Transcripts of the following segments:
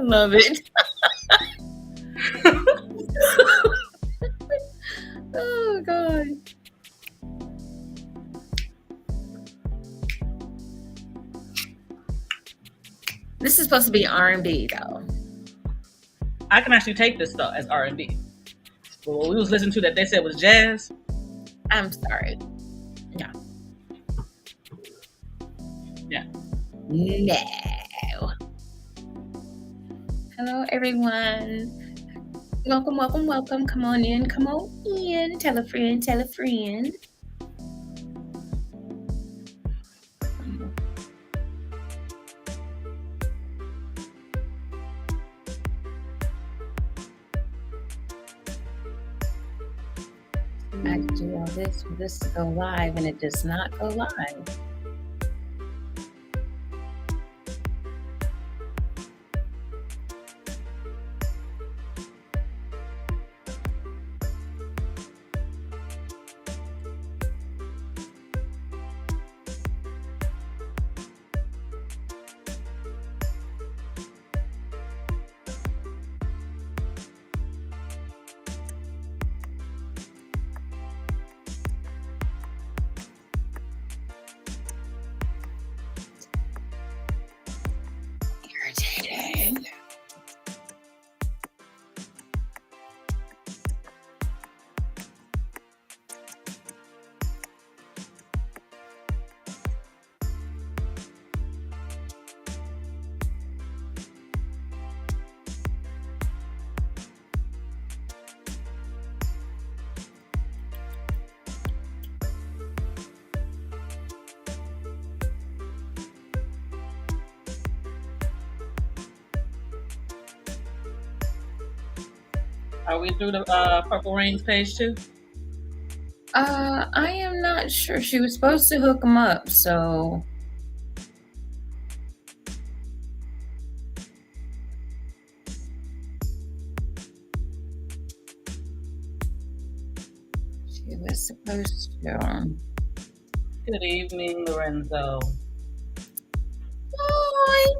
love it. Oh God. This is supposed to be R&B though. I can actually take this stuff as R&B. But what we was listening to that they said was jazz. I'm sorry. No. Yeah. No. Hello, everyone. Welcome, welcome, welcome. Come on in, come on in. Tell a friend, tell a friend. I do all this for this to go live, and it does not go live. Irritating. Are we through the Purple Rain's page too? I am not sure. She was supposed to hook them up, so. She was supposed to. Good evening, Lorenzo. Hi.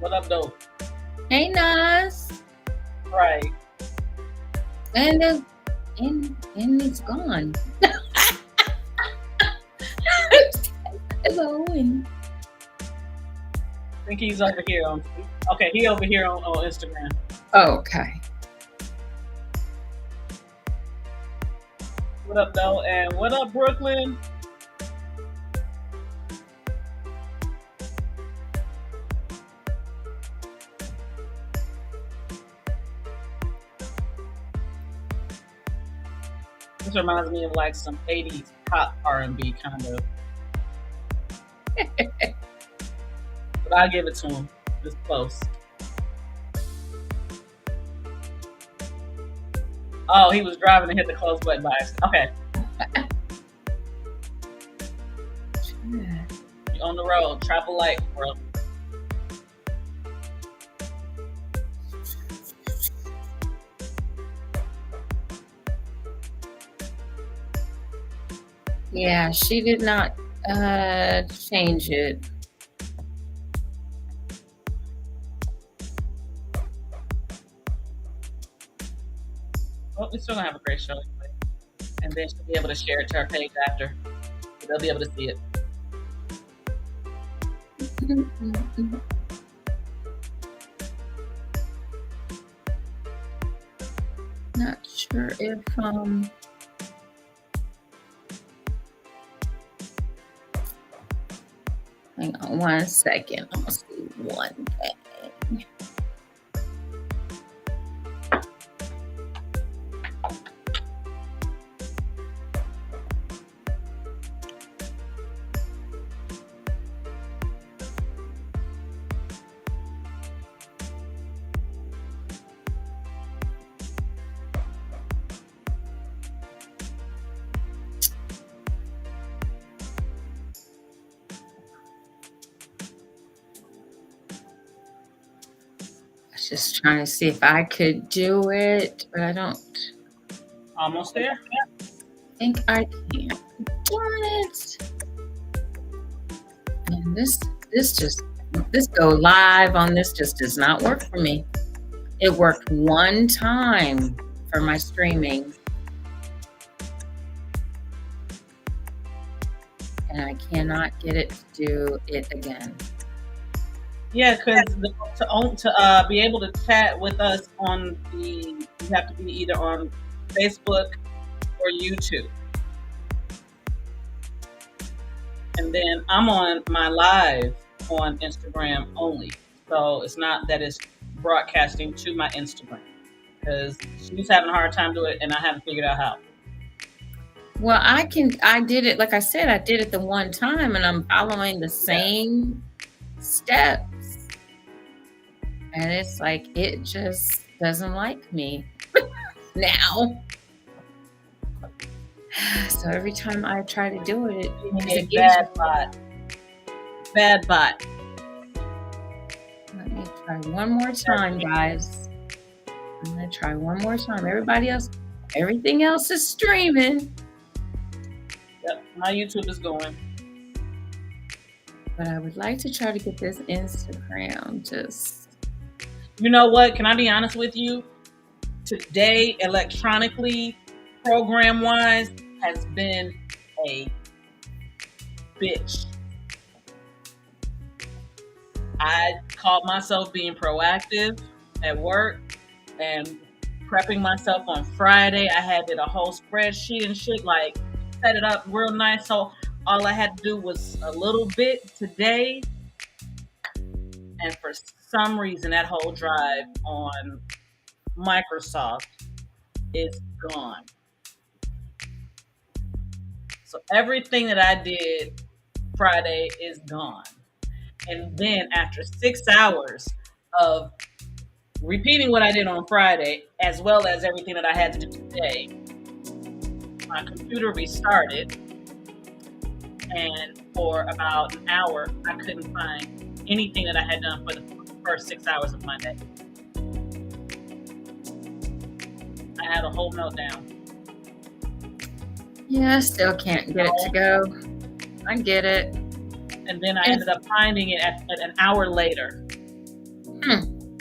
What up, though? Hey, Nas. Right. And it's gone. Hello. And I think he's over here on. Okay, he over here on Instagram. okay. What up, though? And what up, Brooklyn? This reminds me of like some 80s pop R&B kind of. But I'll give it to him. It's close. Oh, he was driving and hit the close button by accident. Okay. You're on the road. Travel light, bro. Yeah, she did not change it. Well, we're still gonna have a great show anyway. And then she'll be able to share it to her page after. So they'll be able to see it. Not sure if hang on 1 second. I'm gonna see one thing. Just trying to see if I could do it, but I don't Almost there. think I can. Darn it. And this go live on this just does not work for me. It worked one time for my streaming. And I cannot get it to do it again. Yeah, because to be able to chat with us you have to be either on Facebook or YouTube. And then I'm on my live on Instagram only. So it's not that it's broadcasting to my Instagram, because she's having a hard time doing it and I haven't figured out how. Well, I did it, like I said, I did it the one time and I'm following the same steps. And it's like, it just doesn't like me now. So every time I try to do it, it bad bot. Bad bot. Let me try one more time, guys. I'm going to try one more time. Everything else is streaming. Yep, my YouTube is going. But I would like to try to get this Instagram just... You know what? Can I be honest with you? Today, electronically, program-wise, has been a bitch. I caught myself being proactive at work and prepping myself on Friday. I did a whole spreadsheet and shit, like set it up real nice. So all I had to do was a little bit today. And for some reason, that whole drive on Microsoft is gone. So everything that I did Friday is gone. And then after 6 hours of repeating what I did on Friday, as well as everything that I had to do today, my computer restarted. And for about an hour, I couldn't find anything that I had done for the first 6 hours of my day. I had a whole meltdown. Yeah, I still can't get it to go. I get it. And then I ended up finding it at an hour later,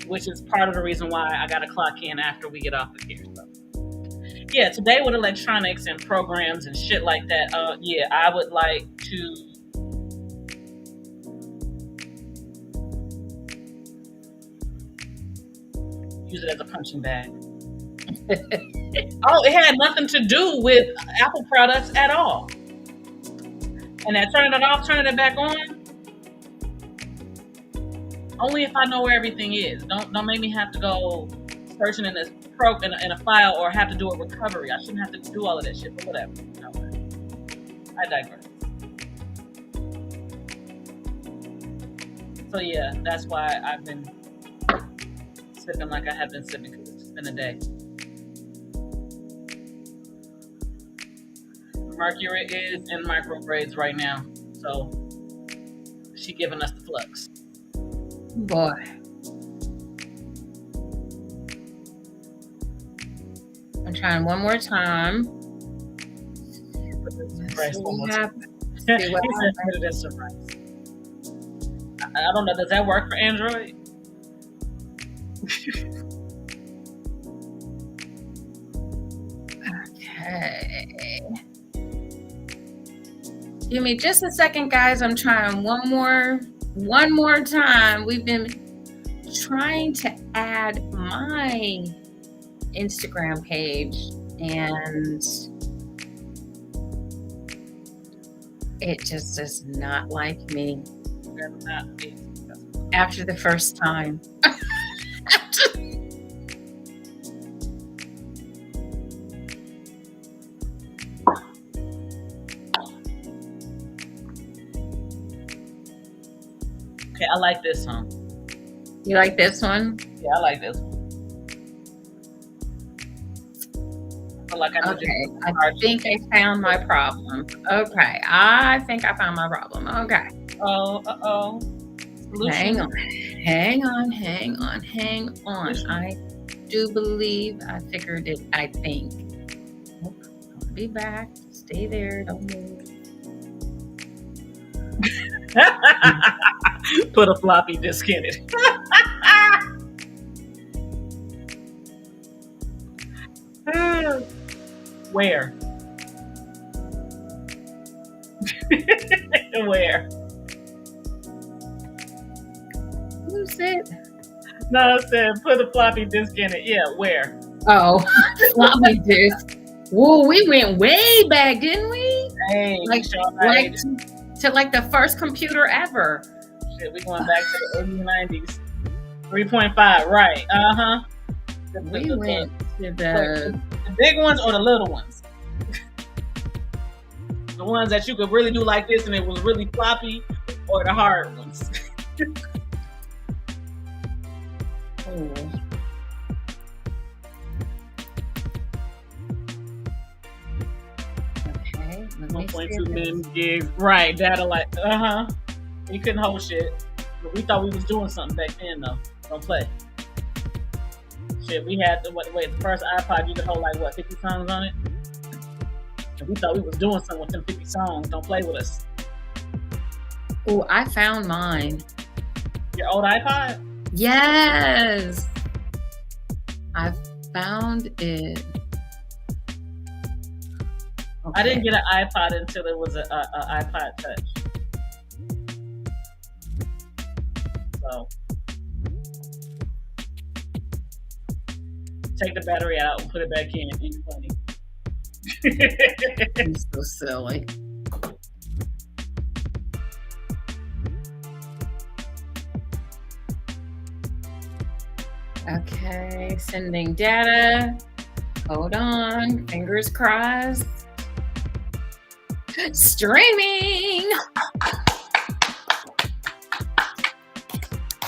which is part of the reason why I got to clock in after we get off of here. So, yeah, today with electronics and programs and shit like that, I would like to use it as a punching bag. Oh, it had nothing to do with Apple products at all. And that turning it off, turning it back on, only if I know where everything is. Don't make me have to go searching in a file or have to do a recovery. I shouldn't have to do all of that shit, but whatever. No, I digress. So yeah, that's why I've been sipping like I have been sipping, because it's been a day. Mercury is in microgrades right now, so she giving us the flux. Boy. I'm trying one more time. Rice one more time. I don't know. Does that work for Android? Okay. Give me just a second, guys. I'm trying one more time. We've been trying to add my Instagram page, and it just does not like me after the first time. Okay, I like this one. You like this one? Yeah, I like this one. Like I think I found my problem. Okay, I think I found my problem. Okay. Oh, Hang Lucian. on, hang on, hang on, hang on. Lucian. I do believe I figured it, I think. Nope, I'll be back. Stay there. Don't move. Put a floppy disk in it. Where? Where? Who said? No, I said put a floppy disk in it. Yeah, where? Oh, floppy disk. Whoa, we went way back, didn't we? Hey, Like, sure like to like the first computer ever. shit, we going back to the 80s, 90s. 3.5, right. Uh-huh. We went to the big ones or the little ones? The ones that you could really do like this and it was really floppy, or the hard ones? Oh. Okay, let me 1.2 million gigs. Right, data like, you couldn't hold shit. But we thought we was doing something back then, though. Don't play. Shit, we had the first iPod you could hold like what, 50 songs on it? And we thought we was doing something with them 50 songs. Don't play with us. Oh, I found mine. Your old iPod? Yes, I found it. Okay. I didn't get an iPod until it was a iPod Touch. So take the battery out and put it back in. Ain't funny. I'm so silly. Okay, sending data. Hold on, fingers crossed. Streaming.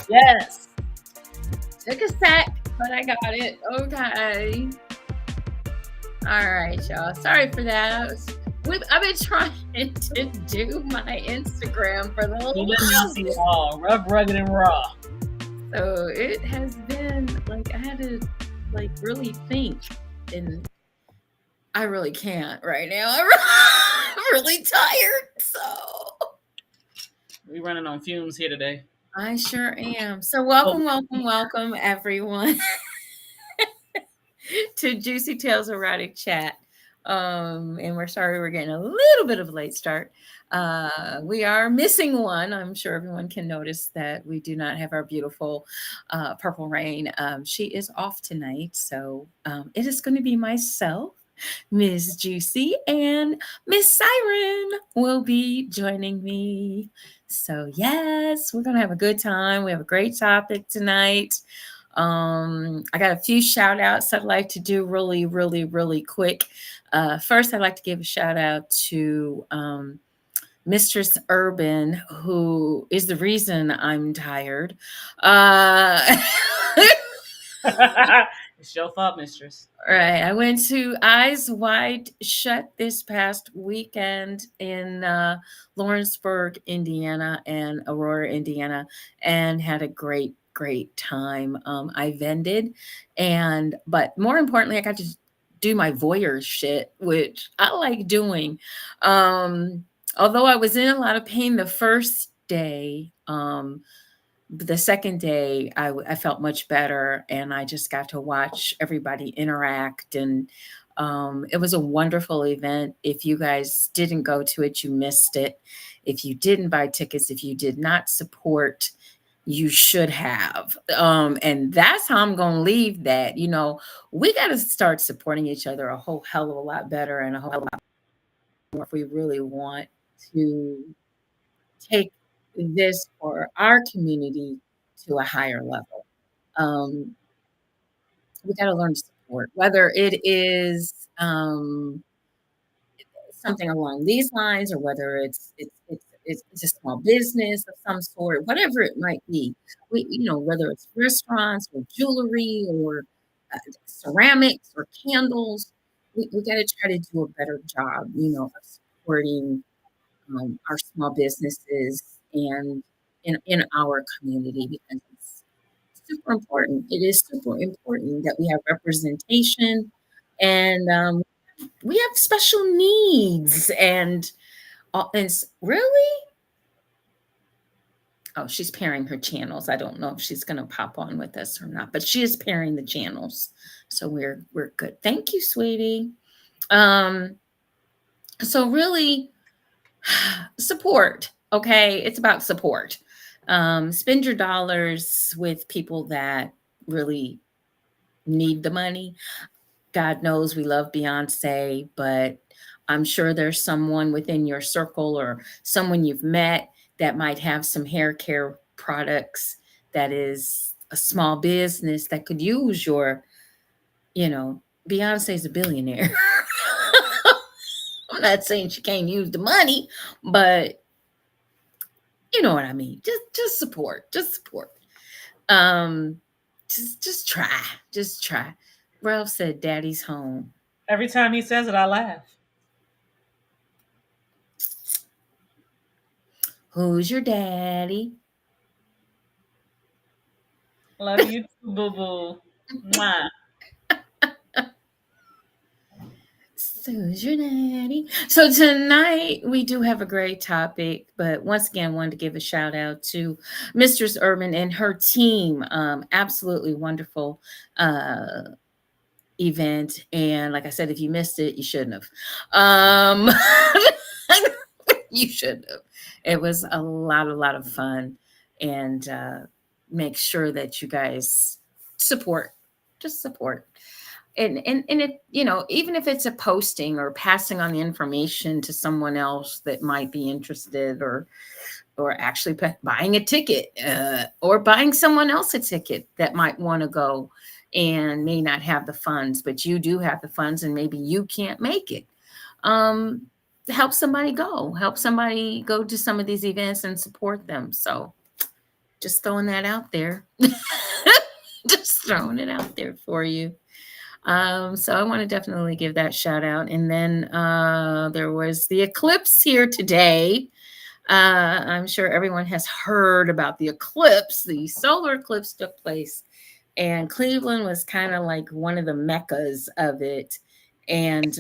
Yes. Took a sec, but I got it. Okay. All right, y'all. Sorry for that. I've been trying to do my Instagram for the whole see it all. Rough, rugged, and raw. So it has been like I had to like really think, and I really can't right now. I'm really tired. So we running on fumes here today. I sure am. So welcome everyone to Juicy Tales Erotic Chat. And we're sorry we're getting a little bit of a late start. We are missing one. I'm sure everyone can notice that we do not have our beautiful Purple Rain. She is off tonight, so it is going to be myself, Ms. JewCee, and Miss Siren will be joining me. So yes, we're going to have a good time. We have a great topic tonight. I got a few shout outs I'd like to do really quick. First, I'd like to give a shout out to Mistress Urban, who is the reason I'm tired. It's your fault, mistress. Right. I went to Eyes Wide Shut this past weekend in Lawrenceburg, Indiana, and Aurora, Indiana, and had a great time. I vended, but more importantly, I got to do my voyeur shit, which I like doing. Although I was in a lot of pain the first day, the second day I felt much better, and I just got to watch everybody interact, and it was a wonderful event. If you guys didn't go to it, you missed it. If you didn't buy tickets, if you did not support, you should have. And that's how I'm going to leave that. You know, we got to start supporting each other a whole hell of a lot better and a whole lot more if we really want to take this for our community to a higher level. We got to learn to support, whether it is something along these lines, or whether it's a small business of some sort, whatever it might be. Whether it's restaurants or jewelry or ceramics or candles, we got to try to do a better job, of supporting our small businesses and in our community because it's super important. It is super important that we have representation and we have special needs really. Oh, she's pairing her channels. I don't know if she's going to pop on with us or not, but she is pairing the channels, so we're good. Thank you, sweetie. Um, so really, support. Okay, it's about support. Spend your dollars with people that really need the money. God knows we love Beyonce, but I'm sure there's someone within your circle or someone you've met that might have some hair care products that is a small business that could use your, you know, Beyonce's a billionaire. I'm not saying she can't use the money, but you know what I mean. Just support. Just support. Um just try. Just try. Ralph said daddy's home. Every time he says it, I laugh. Who's your daddy? Love you too, boo boo. Mwah. Who's your daddy? So tonight we do have a great topic, but once again, wanted to give a shout out to Mistress Urban and her team. Absolutely wonderful event, and like I said, if you missed it, you shouldn't have. Um, you should have. It was a lot of fun, and make sure that you guys support, just support. And it, even if it's a posting or passing on the information to someone else that might be interested, or actually buying a ticket, or buying someone else a ticket that might want to go and may not have the funds, but you do have the funds and maybe you can't make it. um help somebody go to some of these events and support them. So just throwing that out there. Just throwing it out there for you. So I want to definitely give that shout out. And then there was the eclipse here today. I'm sure everyone has heard about the eclipse. The solar eclipse took place, and Cleveland was kind of like one of the meccas of it. And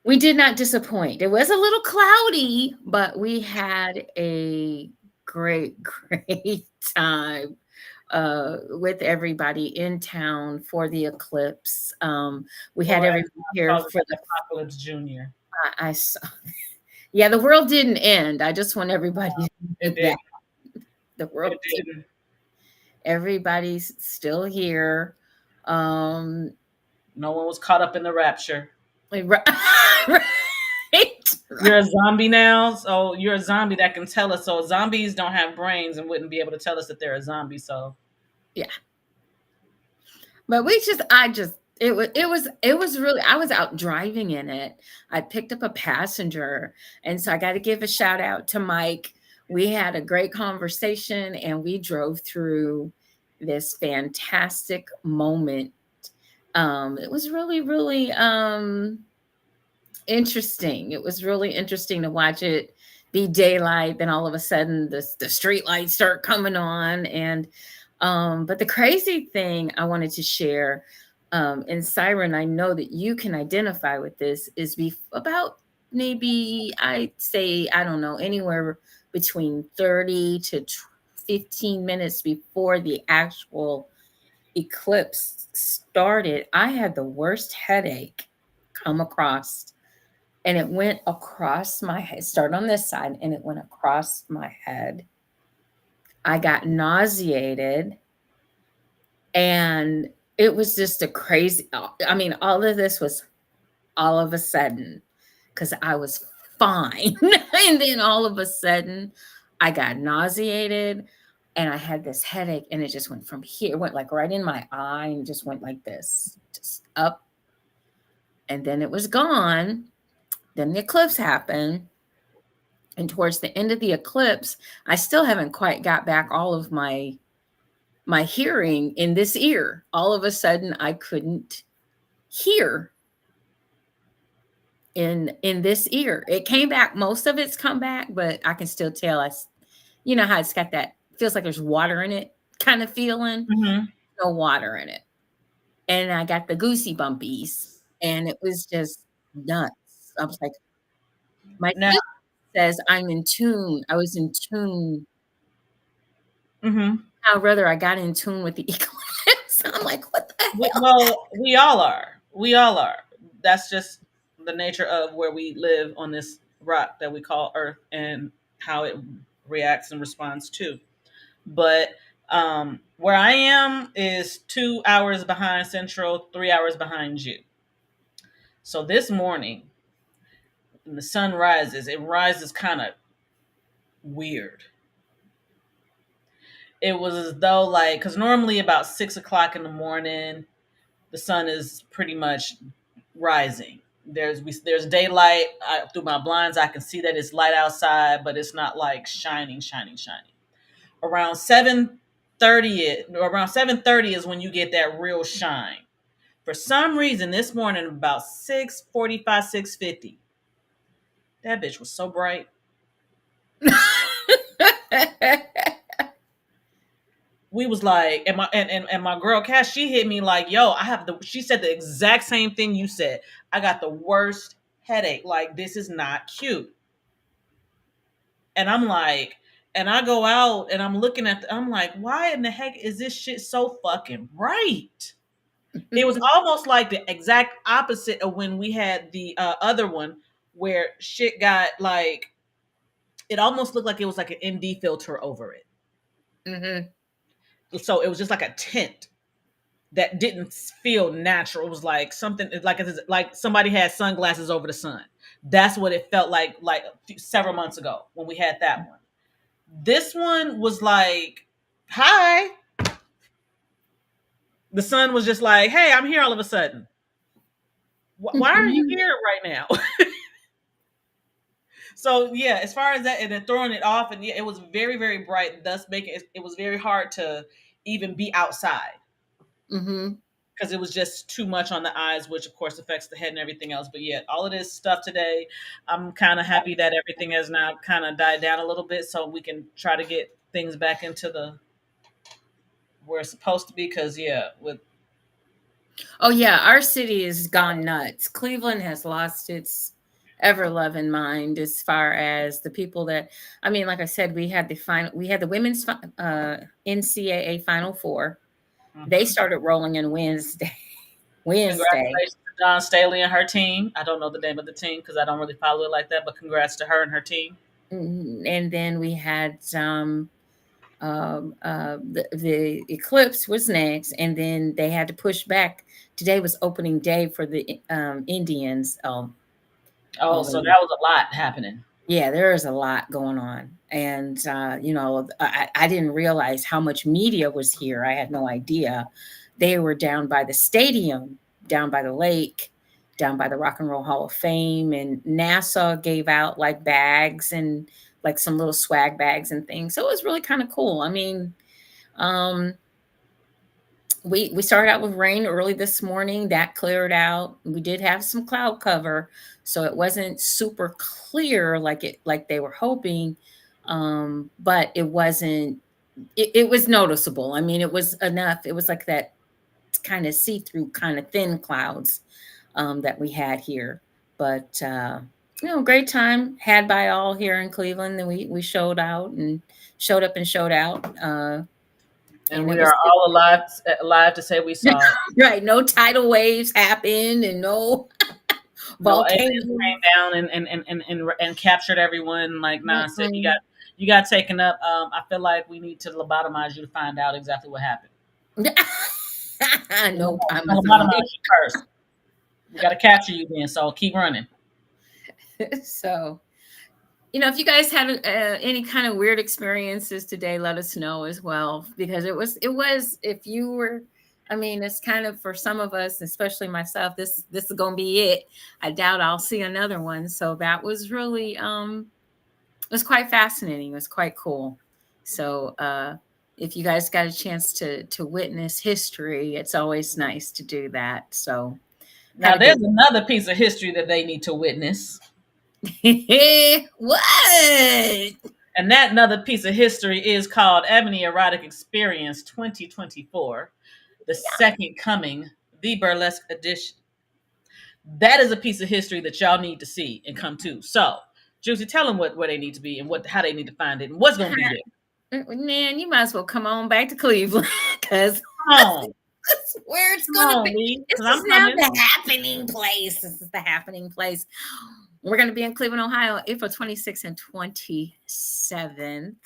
we did not disappoint. It was a little cloudy, but we had a great, great time with everybody in town for the eclipse. We had Or as everyone I here call it, for the Apocalypse Junior. I saw. Yeah, the world didn't end. I just want everybody to know It did. that the world It did. didn't. Everybody's still here. Um, No one was caught up in the rapture. right, right. You're a zombie now, so you're a zombie that can tell us. So zombies don't have brains and wouldn't be able to tell us that they're a zombie. So Yeah. But it was really, I was out driving in it. I picked up a passenger, and so I got to give a shout out to Mike. We had a great conversation and we drove through this fantastic moment. It was really, really interesting. It was really interesting to watch it be daylight, then all of a sudden the street lights start coming on. And but the crazy thing I wanted to share, and Siren, I know that you can identify with this, is about maybe I'd say, I don't know, anywhere between 30 to 15 minutes before the actual eclipse started, I had the worst headache come across, and it went across my head. It started on this side and it went across my head. I got nauseated, and it was just a crazy, I mean, all of this was all of a sudden, because I was fine. And then all of a sudden, I got nauseated and I had this headache, and it just went from here, it went like right in my eye and just went like this, just up, and then it was gone. Then the eclipse happened. And towards the end of the eclipse, I still haven't quite got back all of my hearing in this ear. All of a sudden, I couldn't hear. in this ear. It came back, most of it's come back, but I can still tell you know how it's got that feels like there's water in it kind of feeling. Mhm. No water in it. And I got the goosey bumpies, and it was just nuts. I was like, my Now, sister says I'm in tune. I was in tune. mhm. I'd rather I got in tune with the eclipse. I'm like, what the hell? We all are. We all are. That's just the nature of where we live on this rock that we call Earth and how it reacts and responds to. But where I am is 2 hours behind Central, 3 hours behind you. So this morning, when the sun rises, it rises kind of weird. It was as though, like, because normally about 6 o'clock in the morning, the sun is pretty much rising. There's daylight through my blinds. I can see that it's light outside, but it's not like shining, shining, shining. Around 7:30, around 7:30 is when you get that real shine. For some reason, this morning about 6:45, 6:50, that bitch was so bright. We was like, and my girl Cash, she hit me like, yo, I have the. She said the exact same thing you said. I got the worst headache. Like, this is not cute. And I'm like, and I go out and I'm looking at, I'm like, why in the heck is this shit so fucking bright? It was almost like the exact opposite of when we had the other one where shit got like, it almost looked like it was like an ND filter over it. Hmm. So it was just like a tint that didn't feel natural. It was like something like somebody had sunglasses over the sun. That's what it felt like several months ago when we had that one. This one was like, hi. The sun was just like, hey, I'm here all of a sudden. Why are you here right now? So yeah, as far as that, and then throwing it off, and yeah, it was very, very bright, thus making it was very hard to even be outside Hmm. because it was just too much on the eyes, which of course affects the head and everything else. But yeah, all of this stuff today, I'm kind of happy that everything has now kind of died down a little bit, so we can try to get things back into the where it's supposed to be. Because yeah, with Oh yeah, our city has gone nuts. Cleveland has lost its ever loving mind as far as the people that I mean, like I said, we had the women's NCAA Final Four. They mhm. started rolling in Wednesday. Wednesday. Congratulations to Don Staley and her team. I don't know the name of the team because I don't really follow it like that, but congrats to her and her team. And then we had the eclipse was next, and then they had to push back. Today was opening day for the Indians. Oh, so Um, that was a lot happening. yeah, there is a lot going on, and you know, I didn't realize how much media was here. I had no idea. They were down by the stadium, down by the lake, down by the Rock and Roll Hall of Fame, and NASA gave out like bags and like some little swag bags and things. So it was really kind of cool. I mean, um, we started out with rain early this morning. That cleared out. We did have some cloud cover, so it wasn't super clear like they were hoping, but it wasn't. It was noticeable. I mean, it was enough. It was like that kind of see-through, kind of thin clouds that we had here. But you know, great time had by all here in Cleveland. And we showed out and showed up and showed out, And and we it are was all alive to say we saw it. right. No tidal waves happened and no No aliens volcanoes. came down and captured everyone like nonsense. Mm-mm. You got taken up. I feel like we need to lobotomize you to find out exactly what happened. No We're gonna lobotomize Amazon. you first. We got to capture you then. So keep running. So, you know, if you guys had any kind of weird experiences today, let us know as well, because if you were, I mean, it's kind of for some of us, especially myself, this is gonna be it. I doubt I'll see another one. So that was really it was quite fascinating. It was quite cool. So if you guys got a chance to witness history, it's always nice to do that. So Now, Have a there's good another piece of history that they need to witness. what? And that another piece of history is called Ebony Erotic Experience 2024, The Second Coming, the Burlesque Edition. That is a piece of history that y'all need to see and come to. So, JewCee, tell them where they need to be and how they need to find it and what's going to be there. Man, you might as well come on back to Cleveland because Come on. that's where it's Come going to on, be. Lee, This because is I'm now coming. the happening place. This is the happening place. We're going to be in Cleveland, Ohio, April 26th and 27th.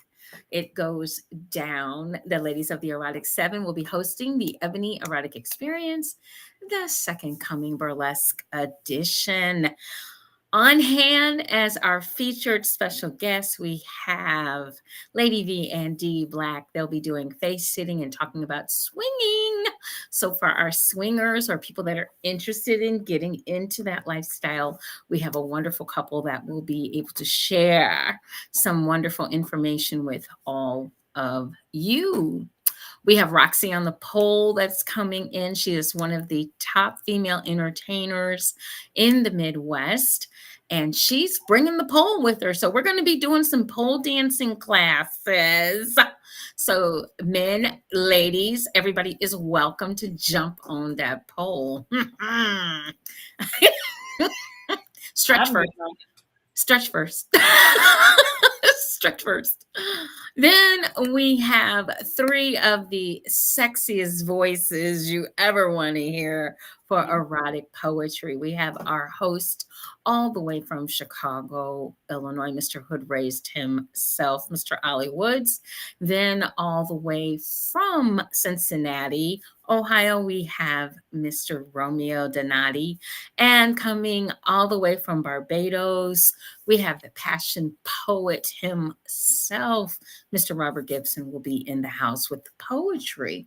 It goes down. The ladies of the Erotic Seven will be hosting the Ebony Erotic Experience, the Second Coming Burlesque Edition. On hand as our featured special guests, we have Lady V and D Black. They'll be doing face sitting and talking about swinging. So, for our swingers or people that are interested in getting into that lifestyle, we have a wonderful couple that will be able to share some wonderful information with all of you. We have Roxy on the pole that's coming in. She is one of the top female entertainers in the Midwest, and she's bringing the pole with her. So we're going to be doing some pole dancing classes. So men, ladies, everybody is welcome to jump on that pole. Stretch first. Stretch first. Stretch first. Then we have three of the sexiest voices you ever want to hear for erotic poetry. We have our host all the way from Chicago, Illinois, Mr. Hood raised himself, Mr. Ollie Woods. Then all the way from Cincinnati, Ohio, we have Mr. Romeo Donati. And coming all the way from Barbados, we have the passion poet himself, Mr. Robert Gibson, will be in the house with the poetry.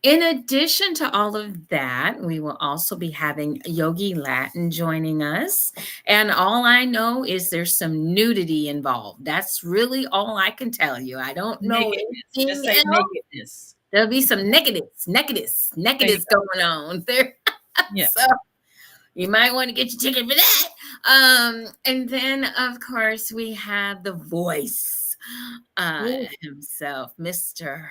In addition to all of that, we will also be having Yogi Latin joining us. And all I know is there's some nudity involved. That's really all I can tell you. I don't know Nakedness. Just anything say else. nakedness. There'll be some nakedness going on there. Yeah. So you might want to get your ticket for that. And then, of course, we have the voice himself, Mr.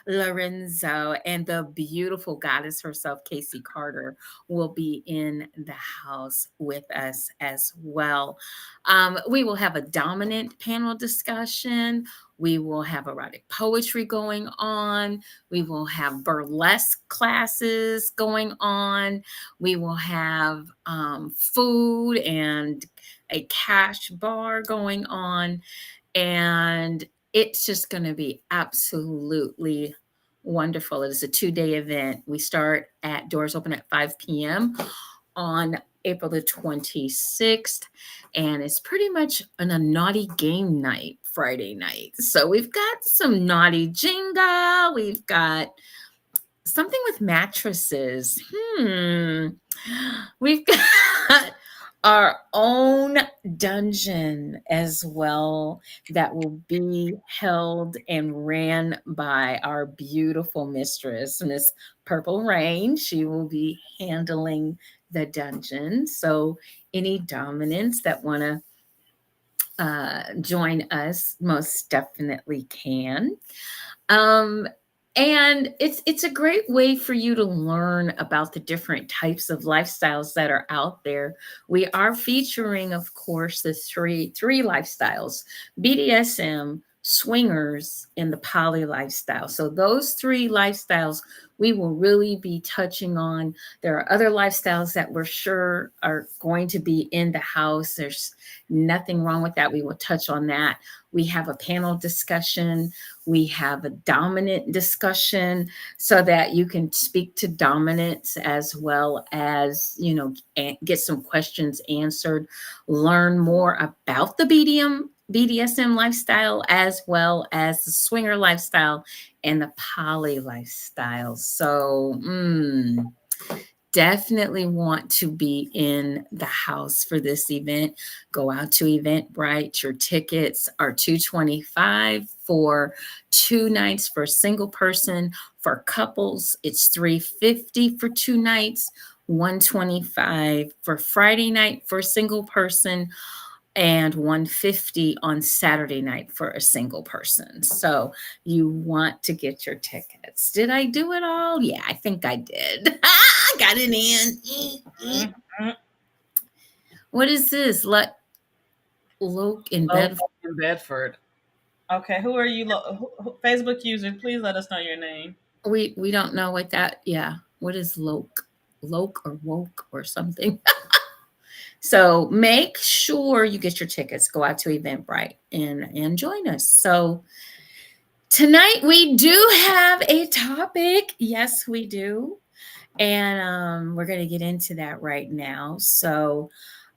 Lorenzo, and the beautiful goddess herself, Casey Carter, will be in the house with us as well. We will have a dominant panel discussion. We will have erotic poetry going on. We will have burlesque classes going on. We will have food and a cash bar going on. And it's just going to be absolutely wonderful. It is a 2-day event. We start at doors open at 5 p.m. on April the 26th, and it's pretty much a naughty game night Friday night. So we've got some naughty Jenga. We've got something with mattresses. We've got our own dungeon as well that will be held and ran by our beautiful mistress, Miss Purple Rain. She will be handling the dungeon. So any dominants that want to join us most definitely can. And it's a great way for you to learn about the different types of lifestyles that are out there. We are featuring, of course, the three lifestyles: BDSM, swingers, and the poly lifestyle. So those three lifestyles we will really be touching on. There are other lifestyles that we're sure are going to be in the house. There's nothing wrong with that. We will touch on that. We have a panel discussion. We have a dominant discussion so that you can speak to dominance as well as, get some questions answered, learn more about the BDSM lifestyle as well as the swinger lifestyle and the poly lifestyle. So, definitely want to be in the house for this event. Go out to Eventbrite. Your tickets are $225 for 2 nights for a single person. For couples, it's $350 for 2 nights. 125 for Friday night for a single person, and 150 on Saturday night for a single person. So you want to get your tickets. Did I do it all? Yeah, I think I did. I got it in. Mhm. What is this? Loke in Low bed. in Bedford. Okay, who are you? Facebook user, please let us know your name. We don't know what that. Yeah, what is Loke? Loke or woke or something. So make sure you get your tickets. Go out to Eventbrite and join us. So tonight we do have a topic. Yes, we do. And we're going to get into that right now. So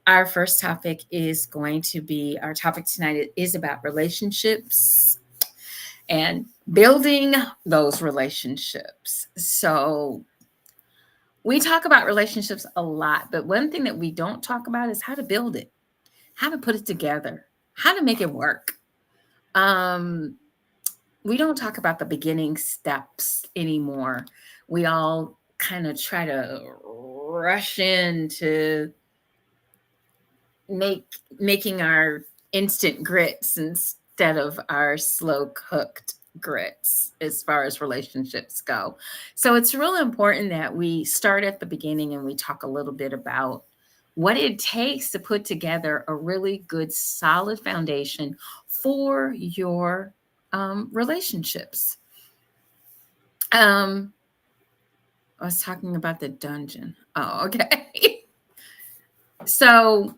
our first topic is going to be our topic tonight is about relationships and building those relationships. So we talk about relationships a lot, but one thing that we don't talk about is how to build it, how to put it together, how to make it work. Um, we don't talk about the beginning steps anymore. We all kind of try to rush into making our instant grits instead of our slow cooked grits as far as relationships go. So it's really important that we start at the beginning and we talk a little bit about what it takes to put together a really good solid foundation for your relationships. um I was talking about the dungeon. Oh, okay. So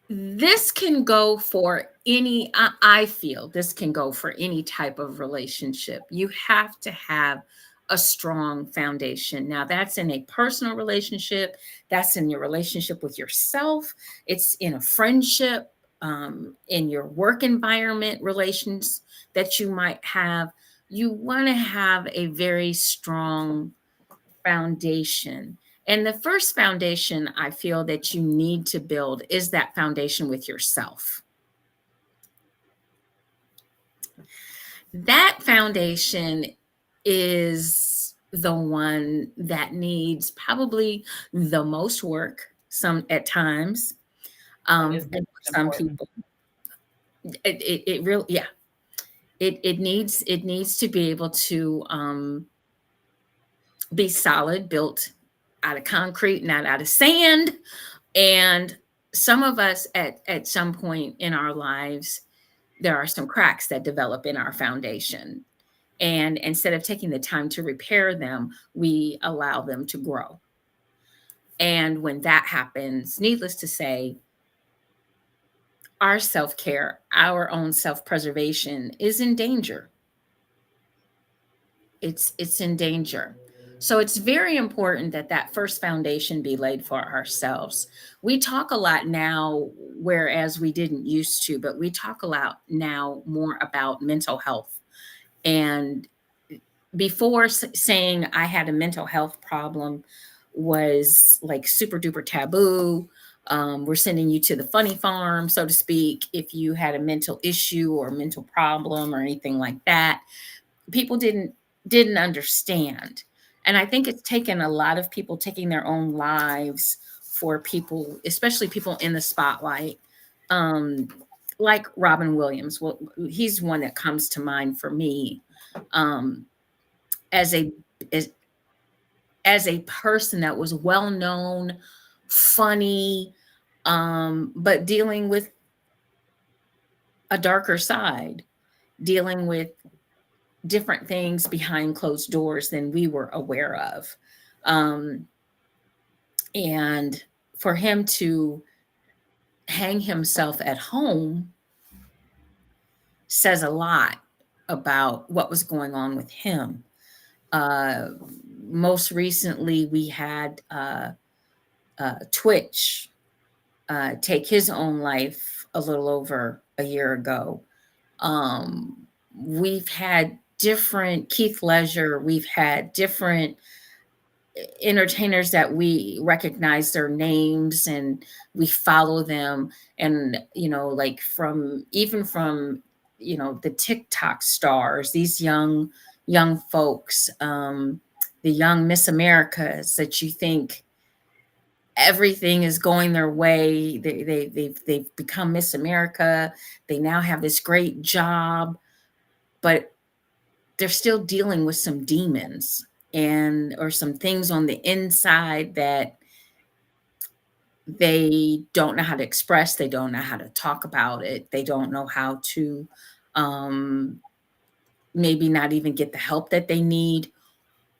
this can go for any, I feel this can go for any type of relationship. You have to have a strong foundation. Now, that's in a personal relationship, that's in your relationship with yourself, it's in a friendship, in your work environment relations that you might have. You want to have a very strong foundation. And the first foundation I feel that you need to build is that foundation with yourself. That foundation is the one that needs probably the most work some at times. That is the And most for some important. people, it really, yeah, it needs to be able to be solid, built out of concrete, not out of sand. And some of us at some point in our lives, there are some cracks that develop in our foundation. And instead of taking the time to repair them, we allow them to grow. And when that happens, needless to say, our self care, our own self preservation is in danger. It's in danger. So it's very important that that first foundation be laid for ourselves. We talk a lot now, whereas we didn't used to, but we talk a lot now more about mental health. And before, saying I had a mental health problem was like super duper taboo. We're sending you to the funny farm, so to speak, if you had a mental issue or mental problem or anything like that. People didn't understand. And I think it's taken a lot of people taking their own lives for people, especially people in the spotlight, um, like Robin Williams. Well, he's one that comes to mind for me, um, as a as, as a person that was well known, funny, but dealing with a darker side, dealing with different things behind closed doors than we were aware of. Um, and for him to hang himself at home says a lot about what was going on with him. Uh, Most recently, we had Twitch take his own life a little over a year ago. We've had different Keith Ledger, we've had different entertainers that we recognize their names and we follow them. And like from even from the TikTok stars, these young young folks, the young Miss Americas that you think everything is going their way. They've become Miss America. They now have this great job, but they're still dealing with some demons and or some things on the inside that they don't know how to express. They don't know how to talk about it. They don't know how to um, maybe not even get the help that they need,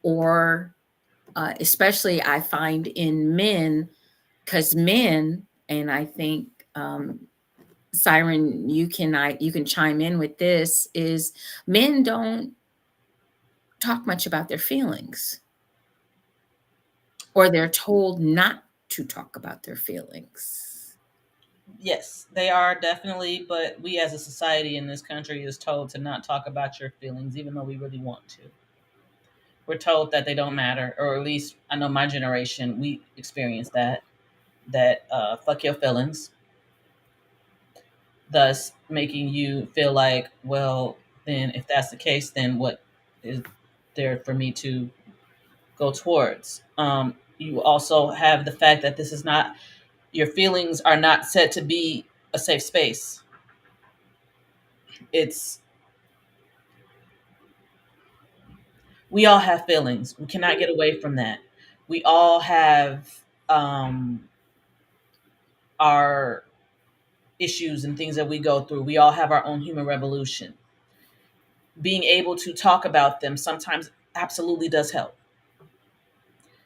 or especially I find in men, because men, and I think Siren, you can chime in with this, is men don't talk much about their feelings, or they're told not to talk about their feelings. Yes, they are definitely, but we as a society in this country is told to not talk about your feelings, even though we really want to. We're told that they don't matter, or at least I know my generation, we experienced that. That fuck your feelings, thus making you feel like, well, then if that's the case, then what is there for me to go towards? You also have the fact that this is not, your feelings are not said to be a safe space. It's, we all have feelings. We cannot get away from that. We all have our issues and things that we go through. We all have our own human revolution. Being able to talk about them sometimes absolutely does help.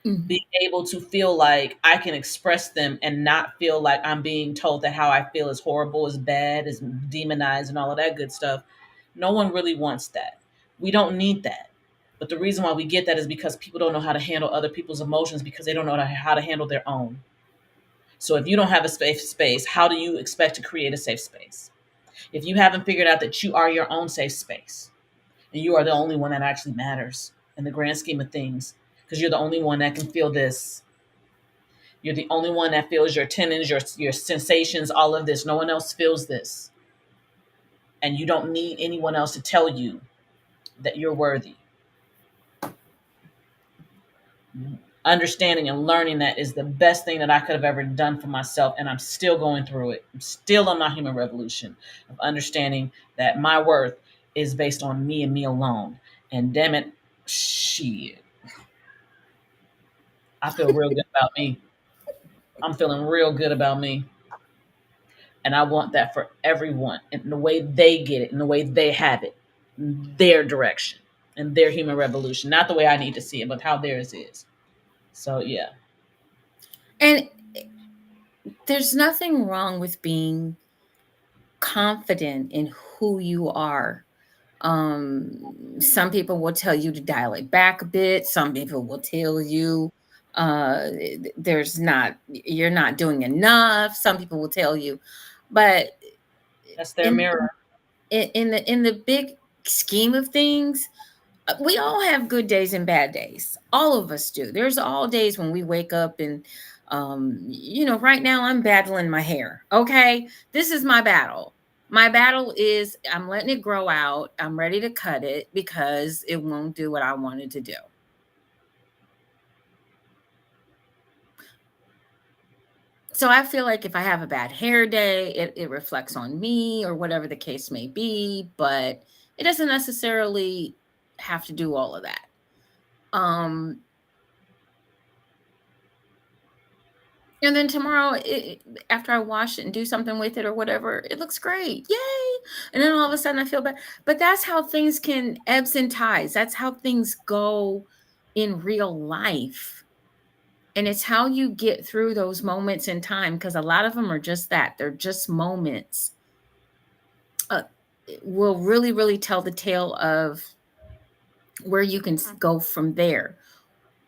Mm. Being able to feel like I can express them and not feel like I'm being told that how I feel is horrible, is bad, is demonized, and all of that good stuff. No one really wants that. We don't need that. But the reason why we get that is because people don't know how to handle other people's emotions because they don't know how to handle their own. So if you don't have a safe space, how do you expect to create a safe space? If you haven't figured out that you are your own safe space and you are the only one that actually matters in the grand scheme of things, because you're the only one that can feel this. You're the only one that feels your tendons, your sensations, all of this. No one else feels this. And you don't need anyone else to tell you that you're worthy. Understanding and learning that is the best thing that I could have ever done for myself. And I'm still going through it. I'm still on my human revolution of understanding that my worth is based on me and me alone. And damn it, shit. I feel real good about me. I'm feeling real good about me. And I want that for everyone in the way they get it, in the way they have it, their direction and their human revolution. Not the way I need to see it, but how theirs is. So, yeah. And there's nothing wrong with being confident in who you are. Some people will tell you to dial it back a bit. Some people will tell you there's not, you're not doing enough. Some people will tell you, but That's their in mirror. in the big scheme of things, we all have good days and bad days. All of us do. There's all days when we wake up and right now I'm battling my hair. Okay. This is my battle. My battle is I'm letting it grow out. I'm ready to cut it because it won't do what I wanted to do. So I feel like if I have a bad hair day, it reflects on me or whatever the case may be, but it doesn't necessarily have to do all of that. Um, And then tomorrow, after I wash it and do something with it or whatever, it looks great. Yay. And then all of a sudden I feel bad. But that's how things can ebbs and ties. That's how things go in real life. And it's how you get through those moments in time, because a lot of them are just that. They're just moments. It will really, really tell the tale of where you can go from there.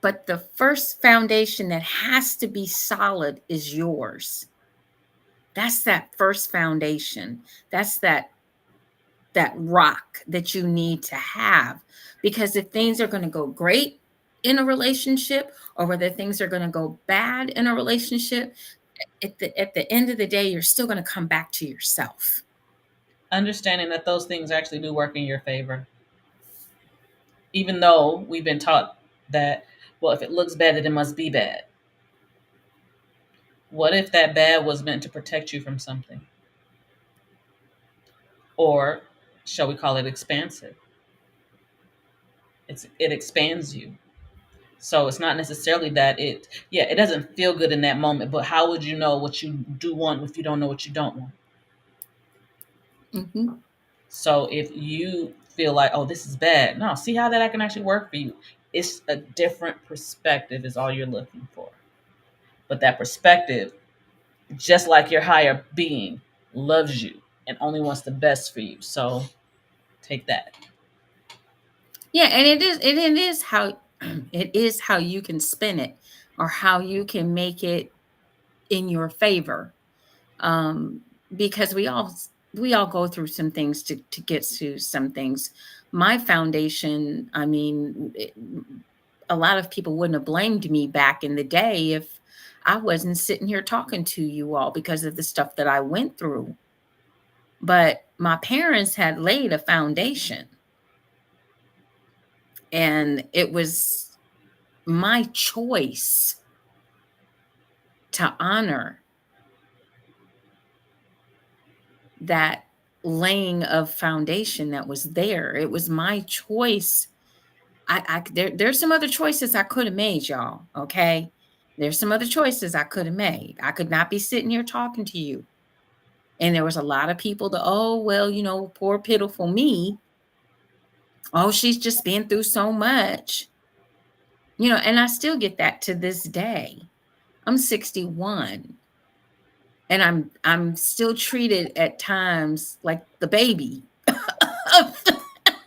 But the first foundation that has to be solid is yours. That's that first foundation. That's that rock that you need to have, because if things are going to go great in a relationship or whether things are going to go bad in a relationship, at the end of the day you're still going to come back to yourself. Understanding that those things actually do work in your favor. even though we've been taught that, well, if it looks bad, then it must be bad. What if that bad was meant to protect you from something? Or shall we call it expansive? It expands you. So it's not necessarily that yeah, it doesn't feel good in that moment, but how would you know what you do want if you don't know what you don't want? Hmm. So if you feel like, oh, this is bad, no, see how that I can actually work for you. It's a different perspective is all you're looking for. But that perspective, just like your higher being, loves you and only wants the best for you. So take that. Yeah, and it is how it is how you can spin it or how you can make it in your favor. Um, because we all go through some things to get to some things. My foundation, I mean, a lot of people wouldn't have blamed me back in the day if I wasn't sitting here talking to you all because of the stuff that I went through. But my parents had laid a foundation, and it was my choice to honor that laying of foundation that was there. It was my choice. There's some other choices I could have made, y'all. Okay. There's some other choices I could have made. I could not be sitting here talking to you. And there was a lot of people that, oh, well, poor pitiful me. Oh, she's just been through so much. And I still get that to this day. I'm 61, and I'm still treated at times like the baby.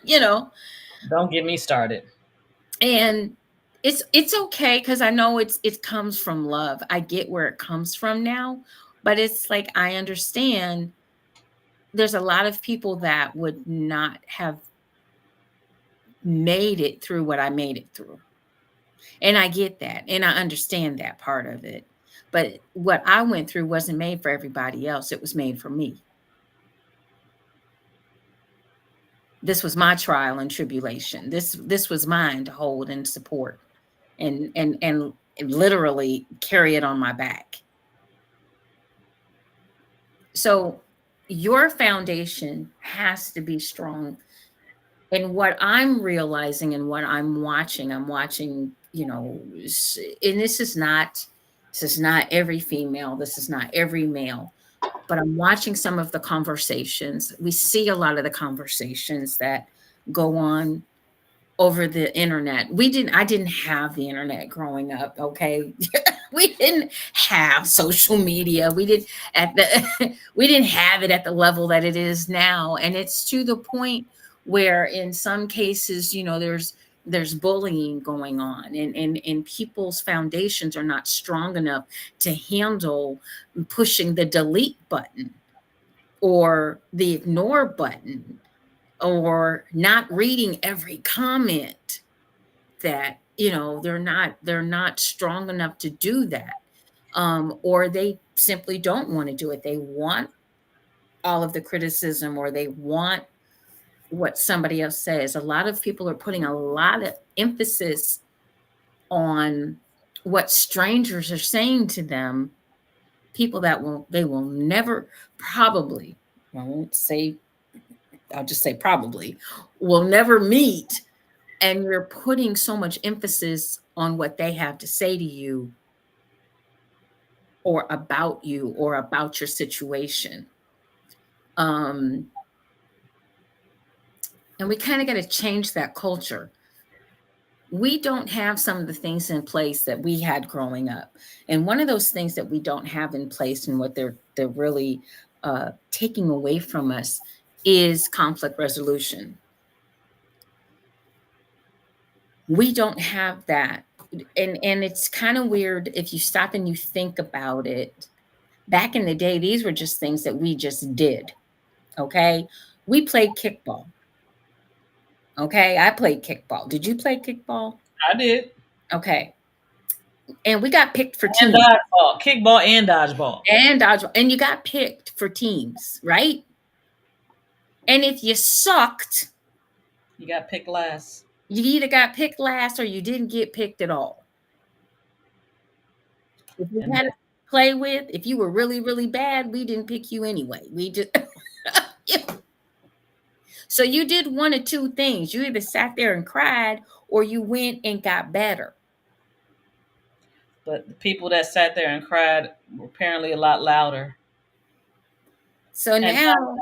you know, Don't get me started. and it's okay because I know it comes from love. I get where it comes from now, but it's like I understand there's a lot of people that would not have made it through what I made it through. And I get that, and I understand that part of it. But what I went through wasn't made for everybody else. It was made for me. This was my trial and tribulation. This was mine to hold and support and literally carry it on my back. So your foundation has to be strong. And what I'm realizing and what I'm watching, and this is not every female, this is not every male, but I'm watching some of the conversations. We see a lot of the conversations that go on over the internet. I didn't have the internet growing up, okay? We didn't have social media. We didn't have it at the level that it is now. And it's to the point where in some cases, there's bullying going on, and people's foundations are not strong enough to handle pushing the delete button or the ignore button or not reading every comment. That they're not strong enough to do that, or they simply don't want to do it. They want all of the criticism, or they want what somebody else says. A lot of people are putting a lot of emphasis on what strangers are saying to them, people that they will never, probably, I won't say, I'll just say probably, will never meet. And you're putting so much emphasis on what they have to say to you or about your situation. Um, and we kind of got to change that culture. We don't have some of the things in place that we had growing up. And one of those things that we don't have in place, and what they're really taking away from us, is conflict resolution. We don't have that. And it's kind of weird if you stop and you think about it. Back in the day, these were just things that we just did. Okay. We played kickball. Okay. I played kickball. Did you play kickball? I did. Okay. And we got picked for And teams dodgeball, kickball and dodgeball. and dodgeball. And you got picked for teams, right? And if you sucked, You got picked last. You either got picked last or you didn't get picked at all. If you And had to play with, if you were really, really bad, we didn't pick you anyway. We just so you did one of two things. You either sat there and cried or you went and got better. but the people that sat there and cried were apparently a lot louder. So And now,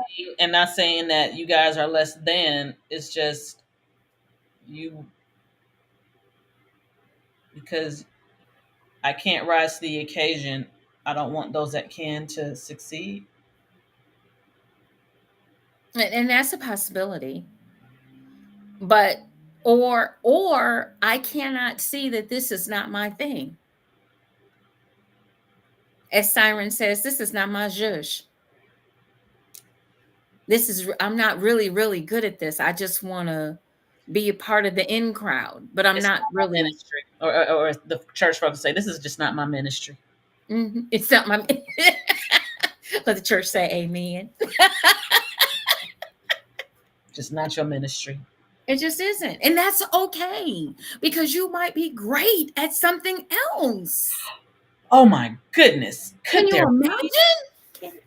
not saying that you guys are less than. It's just you, because I can't rise to the occasion. I don't want those that can to succeed. and that's a possibility. But or I cannot see that this is not my thing. As Siren says, this is not my zhuzh. I'm not really, really good at this. I just want to be a part of the in crowd, but I'm It's not not my really. ministry, or the church folks say, this is just not my ministry. It's not my. Let the church say amen. Just not your ministry. It just isn't. And that's okay because you might be great at something else. Oh my goodness. Can Could you there be? imagine?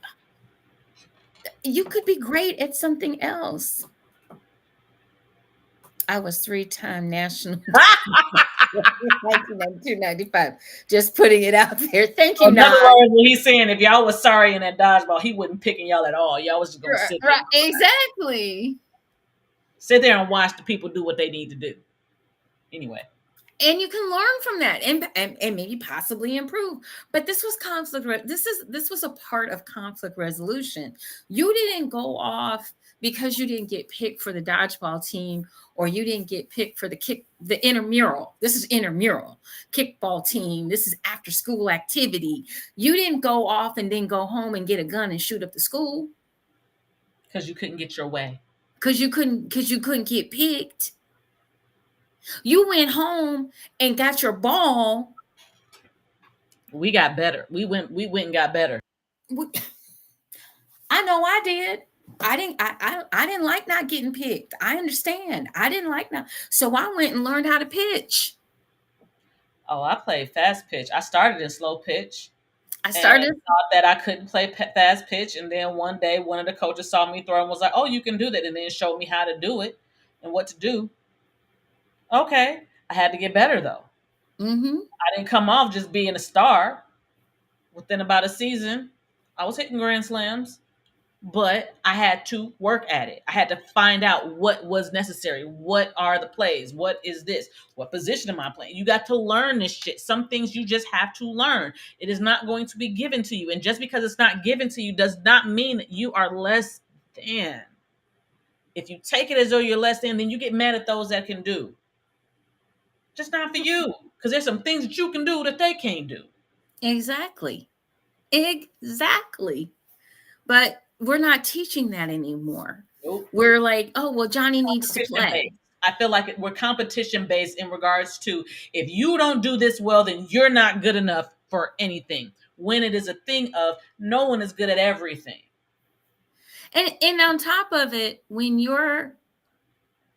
You could be great at something else. I was three-time national 1992-95. Just putting it out there. Thank So you, in other Nod. words, what he's saying, if y'all was sorry in that dodgeball, he wasn't picking y'all at all. Y'all was just gonna Right, sit there, right, exactly. sit there and watch the people do what they need to do. Anyway, And you can learn from that and maybe possibly improve. But this was this was a part of conflict resolution. You didn't go off because you didn't get picked for the dodgeball team or you didn't get picked for the intramural. This is intramural kickball team. This is after school activity. You didn't go off and then go home and get a gun and shoot up the school because you couldn't get your way. because you couldn't get picked. You went home and got your ball. We got better. We went and got better. I know I did. I didn't like not getting picked. I understand. I didn't like not. So I went and learned how to pitch. Oh, I played fast pitch. I started in slow pitch I and started. thought that I couldn't play fast pitch. And then one day, one of the coaches saw me throw and was like, "Oh, you can do that," and then showed me how to do it and what to do. Okay, I had to get better though. Mm-hmm. I didn't come off just being a star. Within about a season, I was hitting grand slams, but I had to work at it. I had to find out what was necessary. What are the plays? What is this? What position am I playing? You got to learn this shit. Some things you just have to learn. It is not going to be given to you. And just because it's not given to you does not mean that you are less than. If you take it as though you're less than, then you get mad at those that can do. Just not for you. Because there's some things that you can do that they can't do. Exactly. Exactly. But we're not teaching that anymore. Nope. We're like, oh well, Johnny needs to play. Based. I feel like we're competition based in regards to if you don't do this well, then you're not good enough for anything. When it is a thing of no one is good at everything. And on top of it, when you're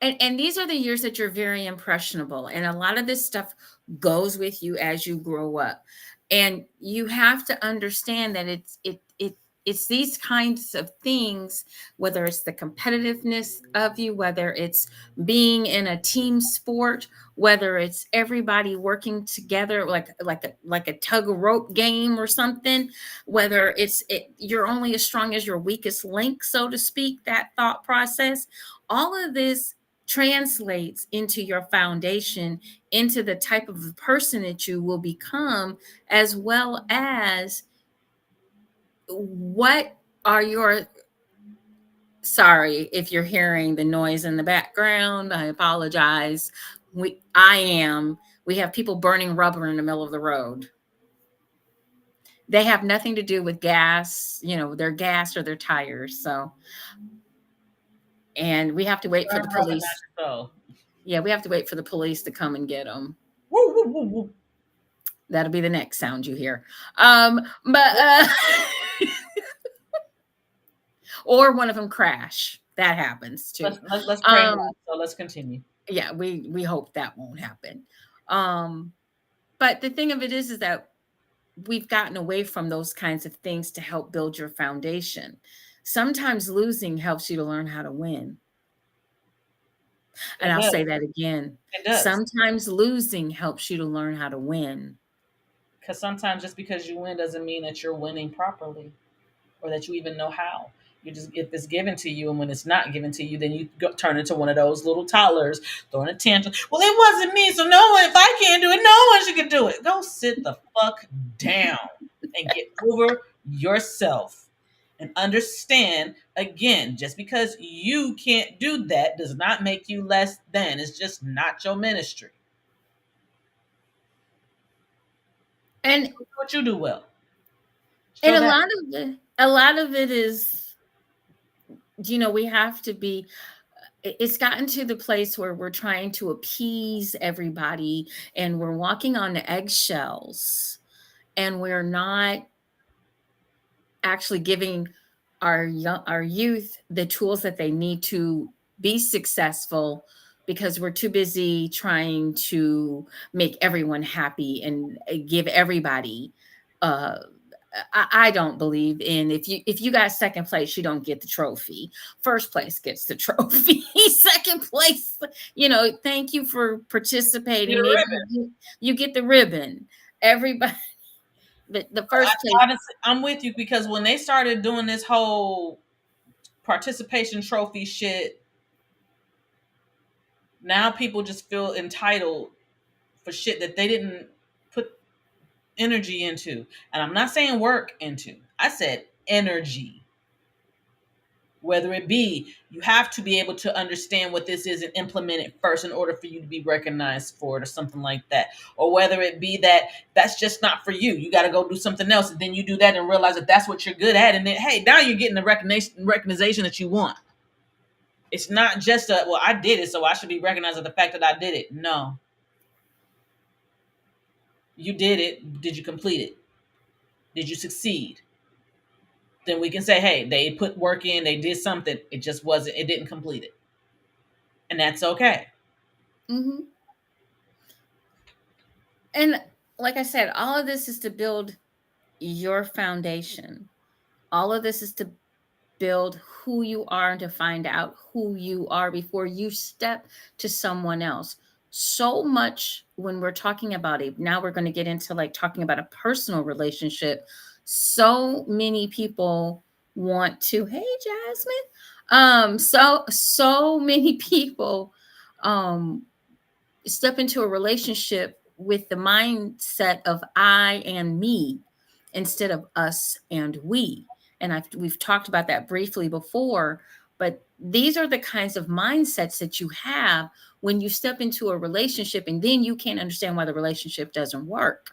and these are the years that you're very impressionable, and a lot of this stuff goes with you as you grow up, and you have to understand that it's these kinds of things, whether it's the competitiveness of you, whether it's being in a team sport, whether it's everybody working together like a tug of rope game or something, whether you're only as strong as your weakest link, so to speak, that thought process, all of this translates into your foundation, into the type of person that you will become, as well as what are your sorry if you're hearing the noise in the background. I apologize. We have people burning rubber in the middle of the road. They have nothing to do with gas, their gas or their tires. So, and we have to wait for the police. Yeah, we have to wait for the police to come and get them. Woo, woo, woo, woo. That'll be the next sound you hear. But or one of them crash. That happens too. Let's pray. So let's continue. Yeah, we hope that won't happen. Um, but the thing of it is that we've gotten away from those kinds of things to help build your foundation. Sometimes losing helps you to learn how to win. And It I'll say does. that again. It does. Sometimes losing helps you to learn how to win. Because sometimes just because you win doesn't mean that you're winning properly or that you even know how. You just, if it's given to you, and when it's not given to you, then you turn into one of those little toddlers throwing a tantrum. Well, it wasn't me, so no one. If I can't do it, no one should do it. Go sit the fuck down and get over yourself and understand. Again, just because you can't do that does not make you less than. It's just not your ministry. And Do what you do well. and Show that. a lot of it is, we have to be, it's gotten to the place where we're trying to appease everybody and we're walking on the eggshells and we're not actually giving our youth the tools that they need to be successful, because we're too busy trying to make everyone happy and give everybody uh I don't believe in, if you got second place, you don't get the trophy. First place gets the trophy. Second place, thank you for Get participating. a Maybe ribbon. you get the ribbon. Everybody, the first place. Honestly, I'm with you because when they started doing this whole participation trophy shit, now people just feel entitled for shit that they didn't put energy into. And I'm not saying work into. I said energy. Whether it be you have to be able to understand what this is and implement it first in order for you to be recognized for it or something like that, or whether it be that that's just not for you, you got to go do something else, and then you do that and realize that that's what you're good at, and then hey, now you're getting the recognition that you want. It's not just a, well, I did it so I should be recognized for the fact that I did it. No, you did it. Did you complete it? Did you succeed? Then we can say, hey, they put work in, they did something, it just wasn't, it didn't complete it, and that's okay. Mhm. And like I said, all of this is to build your foundation. All of this is to build who you are and to find out who you are before you step to someone else. So much when we're talking about it, now we're going to get into like talking about a personal relationship. So many people want to, hey Jasmine. So many people um step into a relationship with the mindset of I and me instead of us and we. And we've talked about that briefly before, but these are the kinds of mindsets that you have when you step into a relationship and then you can't understand why the relationship doesn't work.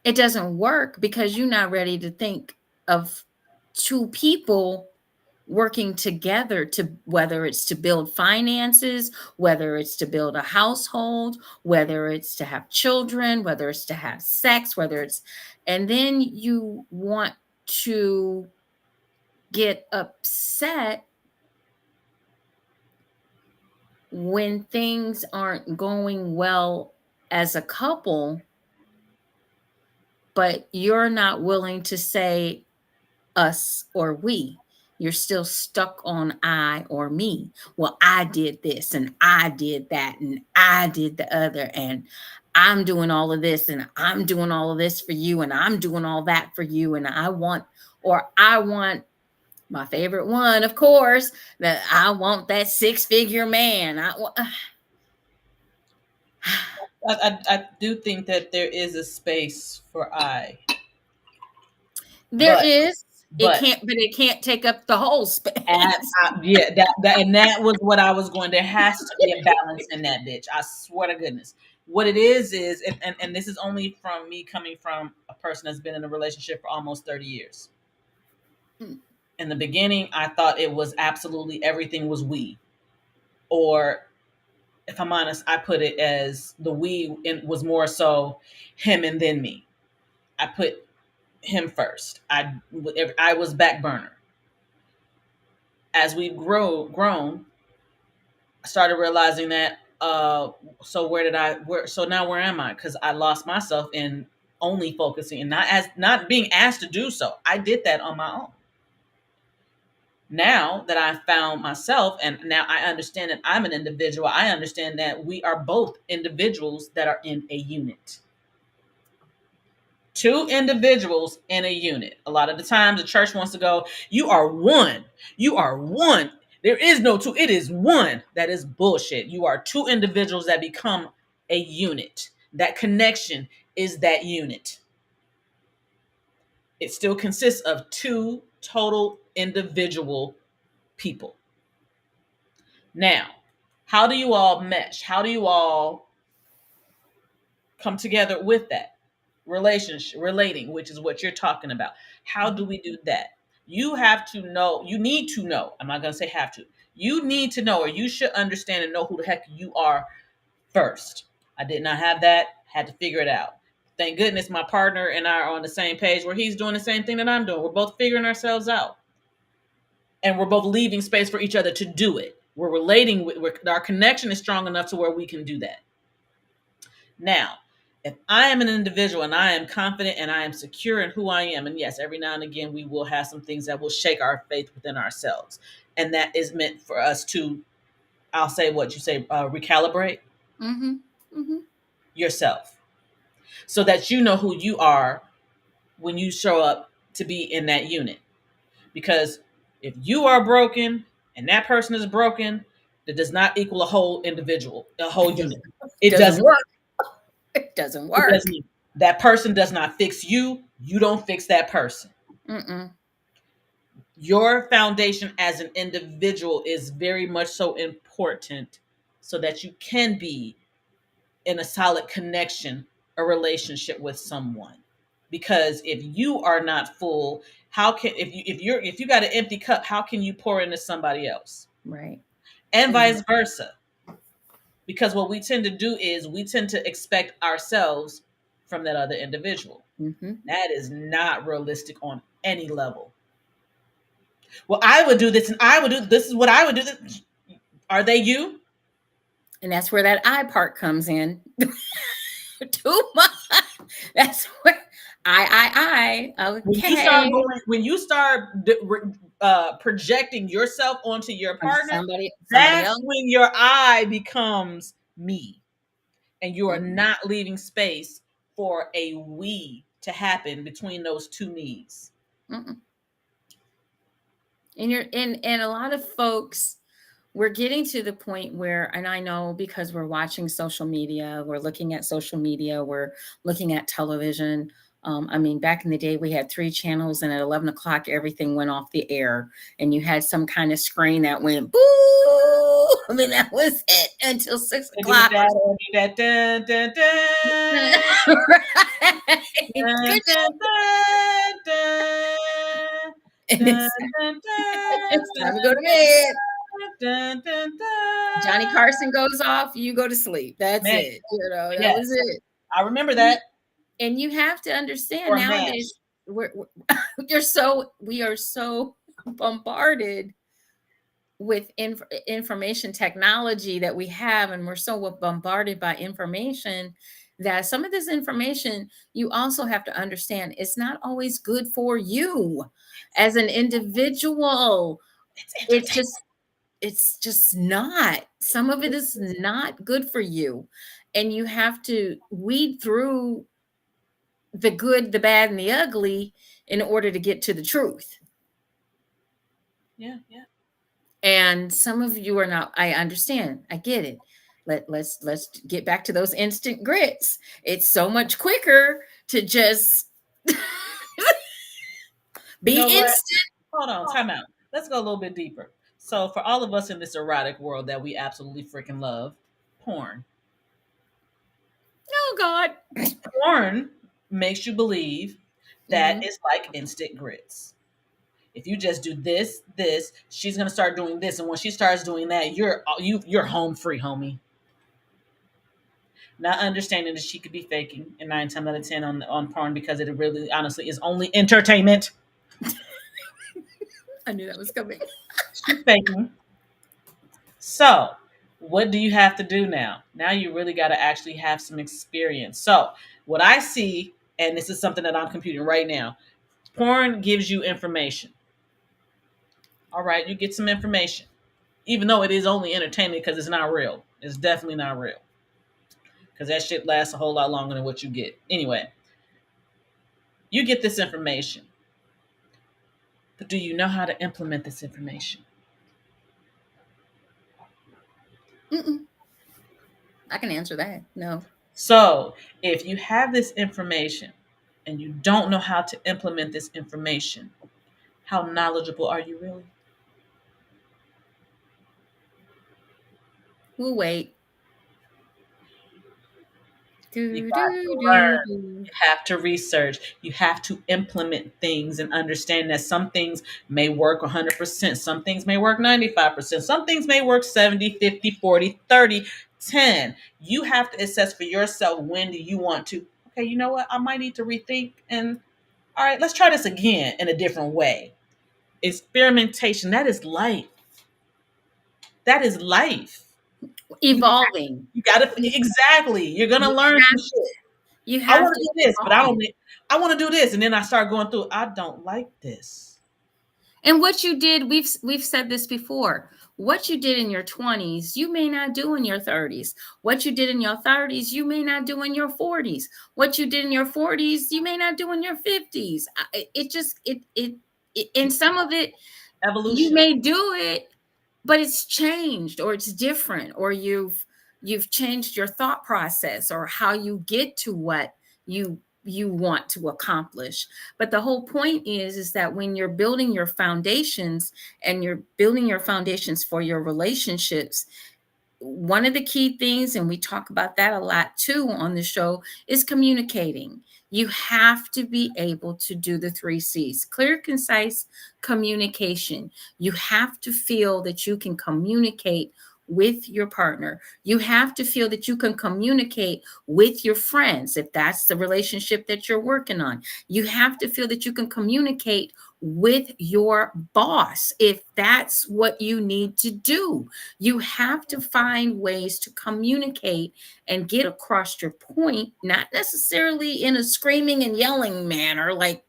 It doesn't work because you're not ready to think of two people working together, to whether it's to build finances, whether it's to build a household, whether it's to have children, whether it's to have sex, whether it's, and then you want to get upset when things aren't going well as a couple, but you're not willing to say us or we. You're still stuck on I or me. Well, I did this and I did that and I did the other, and I'm doing all of this and I'm doing all of this for you and I'm doing all that for you, and I want my favorite one, of course, that I want that six-figure man. I do think that there is a space for I, There but is. but But it can't take up the whole space. yeah, that was what I was going. There has to be a balance in that bitch. I swear to goodness. What it is, and this is only from me coming from a person that's been in a relationship for almost 30 years. In the beginning, I thought it was absolutely everything was we, or if I'm honest, I put it as the we was more so him and then me. I put him first. I was back burner. As we've grown, I started realizing that so where did I where so now where am I? Because I lost myself in only focusing and not being asked to do so. I did that on my own. Now that I found myself and now I understand that I'm an individual, I understand that we are both individuals that are in a unit. Two individuals in a unit. A lot of the times the church wants to go, you are one. You are one. There is no two. It is one. That is bullshit. You are two individuals that become a unit. That connection is that unit. It still consists of two total individual people. Now, how do you all mesh? How do you all come together with that? Relationship, relating, which is what you're talking about. How do we do that? You have to know, you need to know. I'm not going to say have to. You need to know, or you should understand and know who the heck you are first. I did not have that, had to figure it out. Thank goodness my partner and I are on the same page where he's doing the same thing that I'm doing. We're both figuring ourselves out. And we're both leaving space for each other to do it. We're relating, our connection is strong enough to where we can do that. Now, if I am an individual and I am confident and I am secure in who I am, and yes, every now and again we will have some things that will shake our faith within ourselves. And that is meant for us to, I'll say what you say, recalibrate Mm-hmm. Mm-hmm. yourself so that you know who you are when you show up to be in that unit. Because if you are broken and that person is broken, that does not equal a whole individual, a whole It unit. doesn't, It doesn't doesn't. work. It doesn't It work. doesn't. That person does not fix you. You don't fix that person. Mm-mm. Your foundation as an individual is very much so important so that you can be in a solid connection, a relationship with someone. Because if you are not full, how can if you got an empty cup, how can you pour into somebody else? Right. And Exactly. vice versa. Because what we tend to do is we tend to expect ourselves from that other individual. Mm-hmm. That is not realistic on any level. Well, I would do this and I would do this is what I would do. Are they you? And that's where that I part comes in. Too much. That's where I. Okay. When you start projecting yourself onto your Onto partner, somebody that's else. when your I becomes me, and you are Mm-mm. not leaving space for a we to happen between those two needs. Mm-mm. And you're and a lot of folks, we're getting to the point where, and I know because we're watching social media, we're looking at social media, we're looking at television. I mean, back in the day, we had three channels, and at 11 o'clock, everything went off the air, and you had some kind of screen that went boo. I mean, that was it until 6 o'clock. That, dun, dun, dun, Right. dun, Goodness. dun, dun, dun, And dun, it's, dun, it's dun, time to go to bed. dun, dun, Johnny dun. Carson goes off, you go to sleep. That's Man, it. That was yes, it. I remember And that. you have to understand Or nowadays mash. we're we are so bombarded with information technology that we have, and we're so bombarded by information that some of this information you also have to understand it's not always good for you as an individual. It's It's entertaining. just it's just not. Some of it is not good for you. And you have to weed through the good, the bad, and the ugly in order to get to the truth. Yeah, yeah. And some of you are not, I understand. I get it. Let's get back to those instant grits. It's so much quicker to just You be know what? instant. Hold on, time out. Let's go a little bit deeper. So, for all of us in this erotic world that we absolutely freaking love, porn. Oh God. Porn makes you believe that Hmm. it's like instant grits. If you just do this, she's gonna start doing this, and when she starts doing that, you're home free, homie. Not understanding that she could be faking, and 9 times out of 10 on porn because it really, honestly, is only entertainment. I knew that was coming. She's faking. So What do you have to do now? Now you really got to actually have some experience. So, what I see, and this is something that I'm computing right now, porn gives you information. All right, you get some information, even though it is only entertainment because it's not real. It's definitely not real because that shit lasts a whole lot longer than what you get. Anyway, you get this information, but do you know how to implement this information? Mm-mm. I can answer that. No. So, if you have this information and you don't know how to implement this information, how knowledgeable are you really? We'll wait. You Do, got to do, do, learn. do. You have to research. You have to implement things and understand that some things may work 100%. Some things may work 95%. Some things may work 70, 50, 40, 30, 10. You have to assess for yourself, when do you want to, okay, you know what? I might need to rethink, and all right, let's try this again in a different way. Experimentation, that is life. That is life. You Evolving. you gotta, You, exactly. You're gonna you learn some have shit. you I have want to to do this, but evolve. I want to do this, and then I start going through. I don't like this. And what you did, we've said this before. What you did in your 20s, you may not do in your 30s. What you did in your 30s, you may not do in your 40s. What you did in your 40s, you may not do in your 50s. It just and some of it you Evolution. may do it, but it's changed or it's different, or you've changed your thought process or how you get to what you want to accomplish. But the whole point is that when you're building your foundations and you're building your foundations for your relationships, one of the key things, and we talk about that a lot too on the show, is communicating. You have to be able to do the 3 C's: clear, concise communication. You have to feel that you can communicate with your partner. You have to feel that you can communicate with your friends if that's the relationship that you're working on. You have to feel that you can communicate with your boss if that's what you need to do. You have to find ways to communicate and get across your point, not necessarily in a screaming and yelling manner like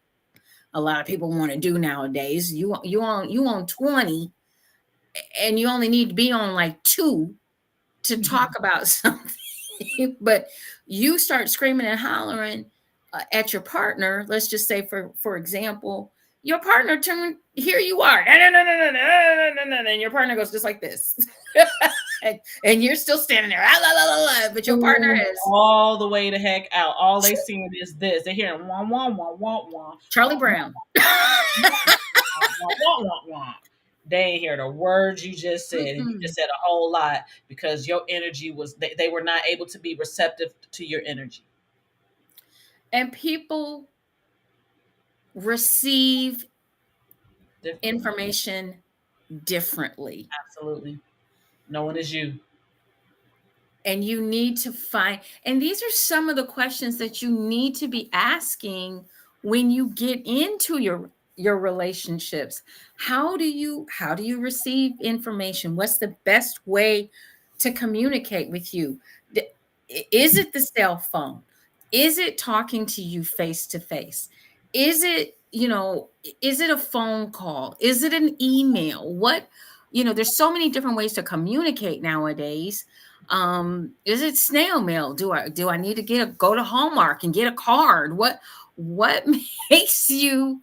a lot of people want to do nowadays. You on 20 and you only need to be on like 2 to talk about something. But you start screaming and hollering at your partner. Let's just say, for example, your partner turn, here you are, no, no, no, no, no, no, no, no, and your partner goes just like this. And you're still standing there, ah, la, la, la, la, but your partner is All the way the heck out. All they seeing is this. They're hearing wah wah wah wah wah Charlie Brown. wah wah wah wah. They ain't hear the words you just said, and you just Mm-mm. said a whole lot because your energy was. They were not able to be receptive to your energy. And people receive Differently, information differently. absolutely. No one is you. And you need to find, and these are some of the questions that you need to be asking when you get into your relationships. How do you receive information? What's the best way to communicate with you? Is it the cell phone? Is it talking to you face to face? Is it, is it a phone call? Is it an email? There's so many different ways to communicate nowadays. Is it snail mail? Do I need to go to Hallmark and get a card? What makes you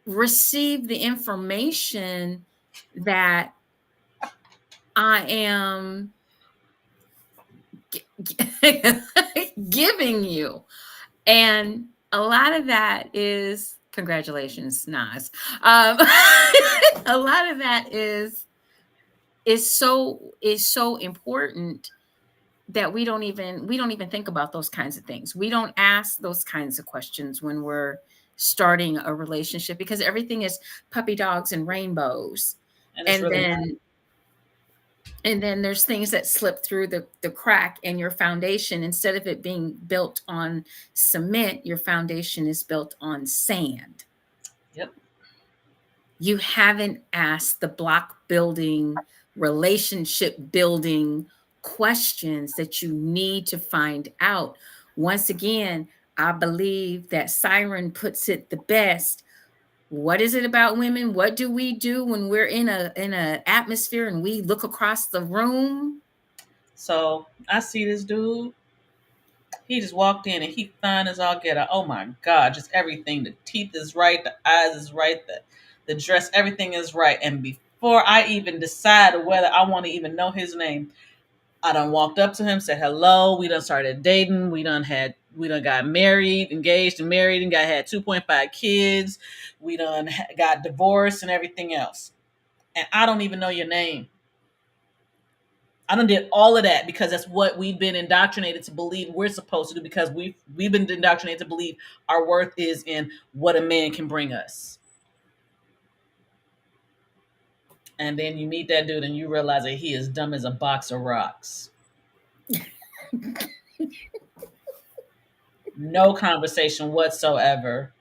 receive the information that I am giving you? And a lot of that is, congratulations, Nas. A lot of that is so important that we don't even think about those kinds of things. We don't ask those kinds of questions when we're starting a relationship, because everything is puppy dogs and rainbows. And it's And really not. then there's things that slip through the crack, and your foundation, instead of it being built on cement, your foundation is built on sand. Yep. You haven't asked the block building relationship building questions that you need to find out. Once again, I believe that Siren puts it the best. What is it about women? What do we do when we're in a atmosphere and we look across the room? So I see this dude. He just walked in and he fine as all get out. Oh my god, just everything. The teeth is right, the eyes is right, the dress, everything is right. And before I even decide whether I want to even know his name, I done walked up to him, said hello. We done started dating. We done got married, engaged and married, and got had 2.5 kids. We done got divorced and everything else. And I don't even know your name. I done did all of that because that's what we've been indoctrinated to believe we're supposed to do, because we've been indoctrinated to believe our worth is in what a man can bring us. And then you meet that dude and you realize that he is dumb as a box of rocks. No conversation whatsoever.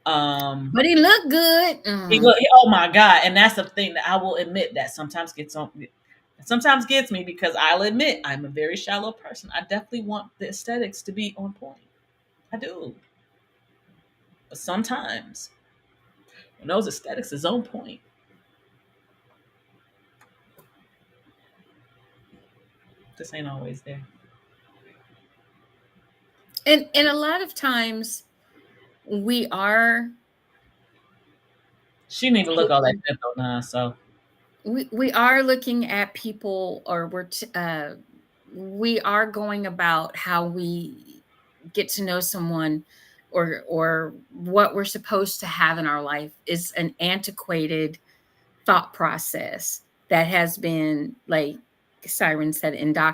But he looked good. Oh my god! And that's the thing that I will admit that sometimes gets me, because I'll admit I'm a very shallow person. I definitely want the aesthetics to be on point. I do, but sometimes when those aesthetics is on point, this ain't always there. And a lot of times we are She need to look all that shit though now. So we are looking at people, or we are going about how we get to know someone, or what we're supposed to have in our life is an antiquated thought process that has been, like Siren said,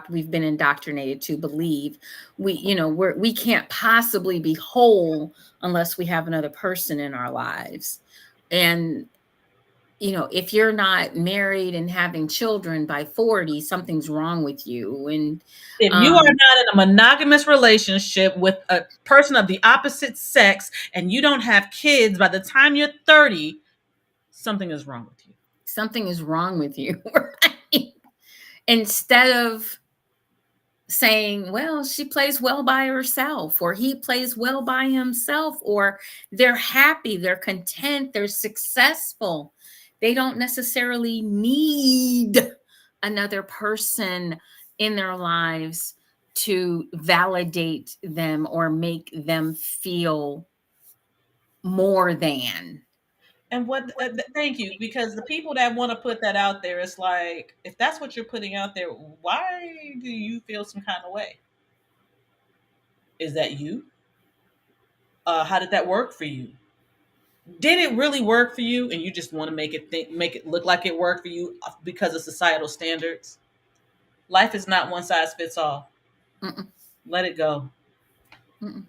we've been indoctrinated to believe we can't possibly be whole unless we have another person in our lives. And if you're not married and having children by 40, something's wrong with you. And if you are not in a monogamous relationship with a person of the opposite sex and you don't have kids by the time you're 30, something is wrong with you. something is wrong with you. Right? Instead of saying, well, she plays well by herself, or he plays well by himself, or they're happy, they're content, they're successful. They don't necessarily need another person in their lives to validate them or make them feel more than. And thank you, because the people that want to put that out there, it's like, if that's what you're putting out there, why do you feel some kind of way? Is that you? How did that work for you? Did it really work for you, and you just want to make it look like it worked for you because of societal standards? Life is not one size fits all. Mm-mm. Let it go. Mm-mm.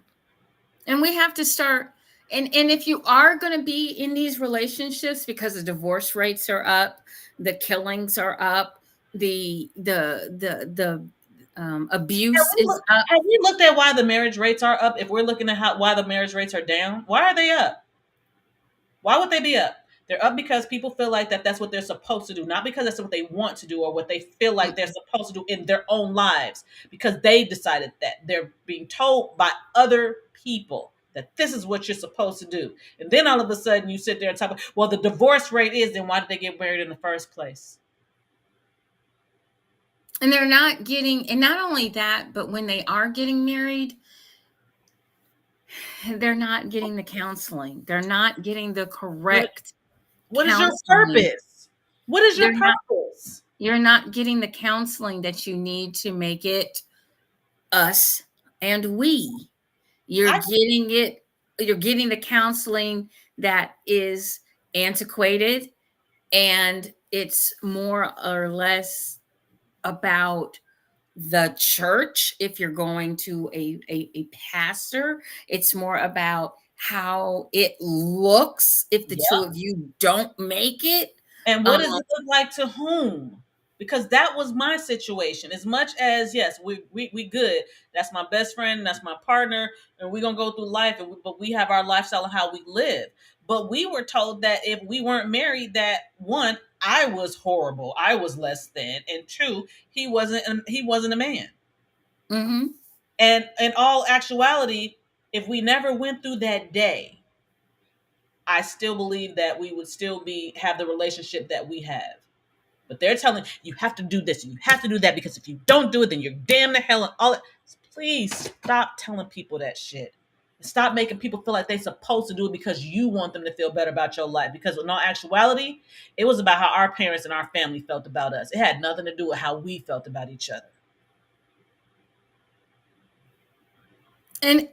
And we have to start. And if you are going to be in these relationships, because the divorce rates are up, the killings are up, the abuse is up. Have we looked at why the marriage rates are up? If we're looking at why the marriage rates are down, why are they up? Why would they be up? They're up because people feel like that's what they're supposed to do, not because that's what they want to do or what they feel like they're supposed to do in their own lives, because they decided that. They're being told by other people that this is what you're supposed to do. And then all of a sudden you sit there and talk, well, the divorce rate is, then why did they get married in the first place? And they're not getting, and not only that, but when they are getting married, they're not getting the counseling. They're not getting the correct What is your counseling. purpose? What is your They're not- purpose? You're not getting the counseling that you need to make it us and we. You're getting the counseling that is antiquated, and it's more or less about the church. If you're going to a pastor, it's more about how it looks if the two Yep. of you don't make it. And what does it look like to whom? Because that was my situation. As much as, yes, we good. That's my best friend. That's my partner. And we're going to go through life. But we have our lifestyle and how we live. But we were told that if we weren't married, that one, I was horrible, I was less than, and two, he wasn't a man. Mm-hmm. And in all actuality, if we never went through that day, I still believe that we would still be have the relationship that we have. But they're telling you have to do this and you have to do that because if you don't do it, then you're damn the hell and all that. Please stop telling people that shit. Stop making people feel like they're supposed to do it because you want them to feel better about your life. Because in all actuality, it was about how our parents and our family felt about us. It had nothing to do with how we felt about each other. And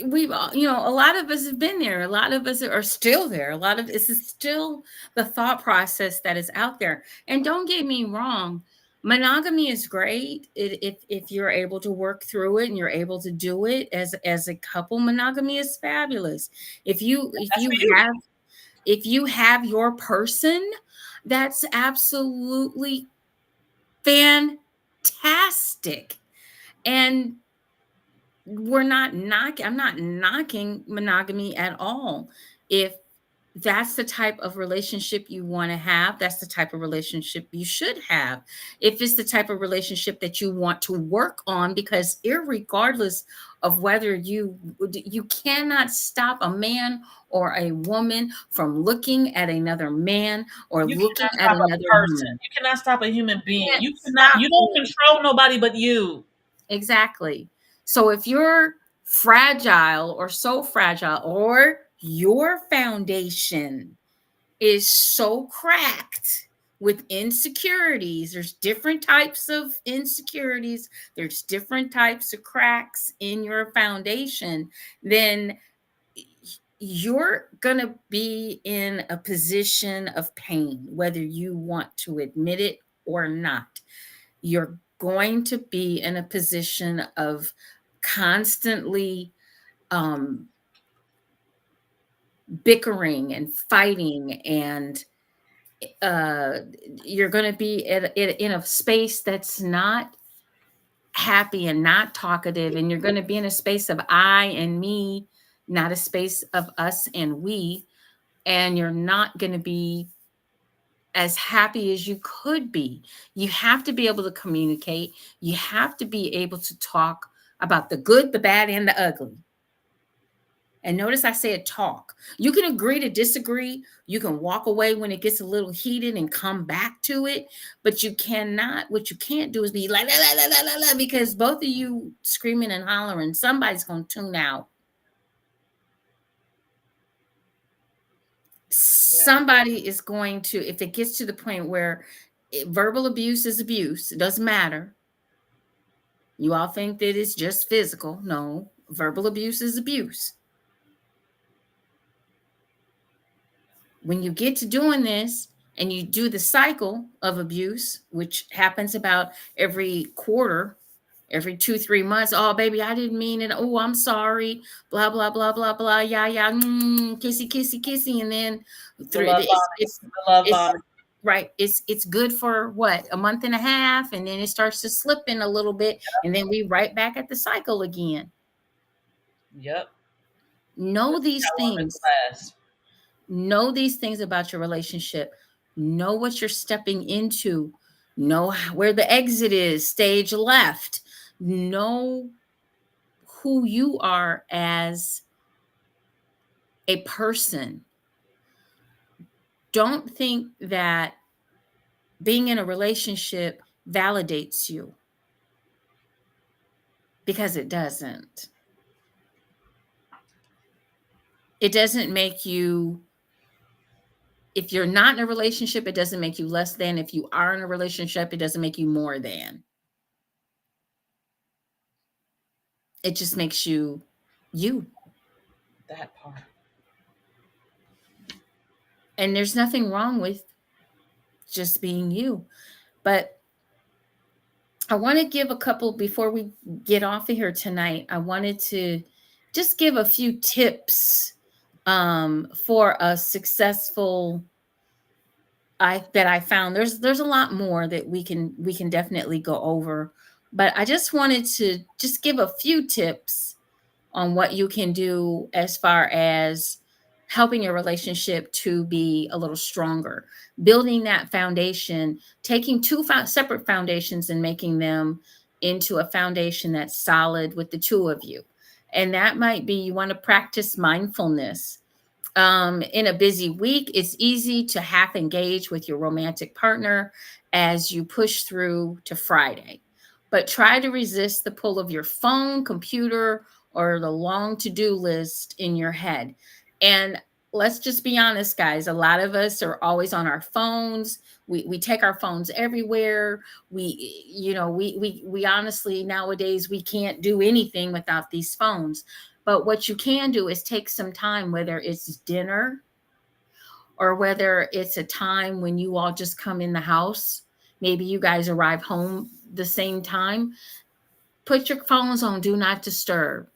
we've all, a lot of us have been there. A lot of us are still there. A lot of this is still the thought process that is out there. And don't get me wrong, monogamy is great if you're able to work through it and you're able to do it as a couple. Monogamy is fabulous. If you if That's you for you. have if you have your person, that's absolutely fantastic. And I'm not knocking monogamy at all. If that's the type of relationship you want to have, that's the type of relationship you should have. If it's the type of relationship that you want to work on, because irregardless of whether you cannot stop a man or a woman from looking at another man or You looking cannot at stop a another person. woman. You cannot stop a human being. You can't You cannot. stop You don't me. control nobody but you. Exactly. So if you're fragile or so fragile, or your foundation is so cracked with insecurities, there's different types of insecurities, there's different types of cracks in your foundation, then you're going to be in a position of pain, whether you want to admit it or not. You're going to be in a position of constantly um, bickering and fighting, and uh, you're going to be in a space that's not happy and not talkative, and you're going to be in a space of I and me, not a space of us and we, and you're not going to be as happy as you could be. You have to be able to communicate. You have to be able to talk about the good, the bad, and the ugly. And notice I said talk. You can agree to disagree. You can walk away when it gets a little heated and come back to it. But what you can't do is be like, la, la, la, la, la, la, because both of you screaming and hollering, somebody's going to tune out. Yeah. Somebody is going to, if it gets to the point where verbal abuse is abuse, it doesn't matter. You all think that it's just physical. No, verbal abuse is abuse. When you get to doing this and you do the cycle of abuse, which happens about every quarter, every 2-3 months. Oh, baby, I didn't mean it. Oh, I'm sorry. Blah blah blah blah blah. Yeah yeah. Kissy kissy kissy, and then The through love bombing. The love it's bombing. right. It's good for what, a month and a half, and then it starts to slip in a little bit, and then we right back at the cycle again. Yep. Know This is these how long it things. lasts. Know these things about your relationship. Know what you're stepping into. Know where the exit is, stage left. Know who you are as a person. Don't think that being in a relationship validates you, because it doesn't. It doesn't make you, if you're not in a relationship, it doesn't make you less than. If you are in a relationship, it doesn't make you more than. It just makes you you. That part. And there's nothing wrong with just being you. But I want to give a couple, before we get off of here tonight, I wanted to just give a few tips for a successful, I found there's a lot more that we can definitely go over, but I just wanted to just give a few tips on what you can do as far as helping your relationship to be a little stronger, building that foundation, taking two separate foundations and making them into a foundation that's solid with the two of you. And that might be you want to practice mindfulness. In a busy week, it's easy to half engage with your romantic partner as you push through to Friday. But try to resist the pull of your phone, computer, or the long to do list in your head. And let's just be honest, guys. A lot of us are always on our phones. We take our phones everywhere. We honestly nowadays we can't do anything without these phones. But what you can do is take some time, whether it's dinner or whether it's a time when you all just come in the house. Maybe you guys arrive home the same time. Put your phones on do not disturb.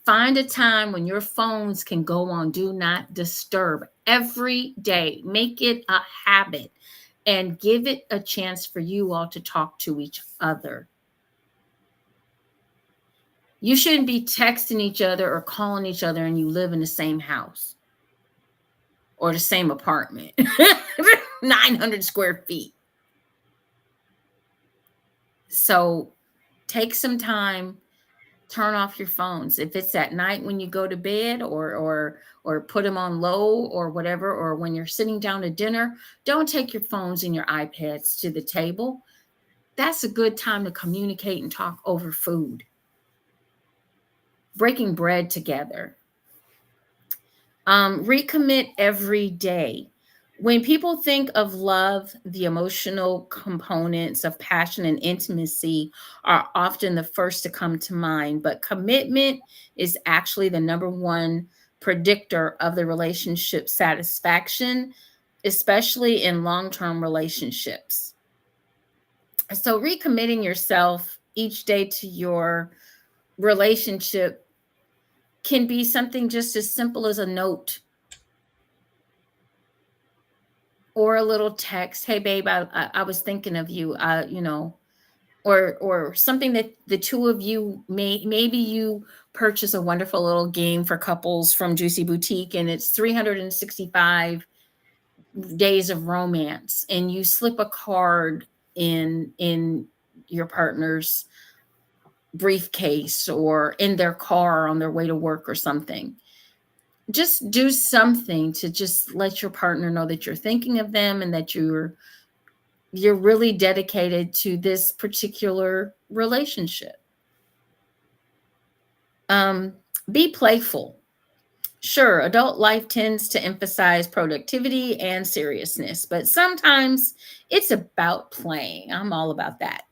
Find a time when your phones can go on do not disturb every day. Make it a habit and give it a chance for you all to talk to each other. You shouldn't be texting each other or calling each other and you live in the same house or the same apartment, 900 square feet. So take some time, turn off your phones. If it's at night when you go to bed or put them on low or whatever, or when you're sitting down to dinner, don't take your phones and your iPads to the table. That's a good time to communicate and talk over food. Breaking bread together. Recommit every day. When people think of love, the emotional components of passion and intimacy are often the first to come to mind, but commitment is actually the number one predictor of the relationship satisfaction, especially in long term relationships. So, recommitting yourself each day to your relationship can be something just as simple as a note or a little text. Hey, babe, I was thinking of you. Or something that the two of you maybe you purchase a wonderful little game for couples from JewCee Boutique, and it's 365 days of romance, and you slip a card in your partner's briefcase or in their car on their way to work or something. Just do something to just let your partner know that you're thinking of them and that you're really dedicated to this particular relationship. Um, be playful. Sure, adult life tends to emphasize productivity and seriousness, but sometimes it's about playing. I'm all about that.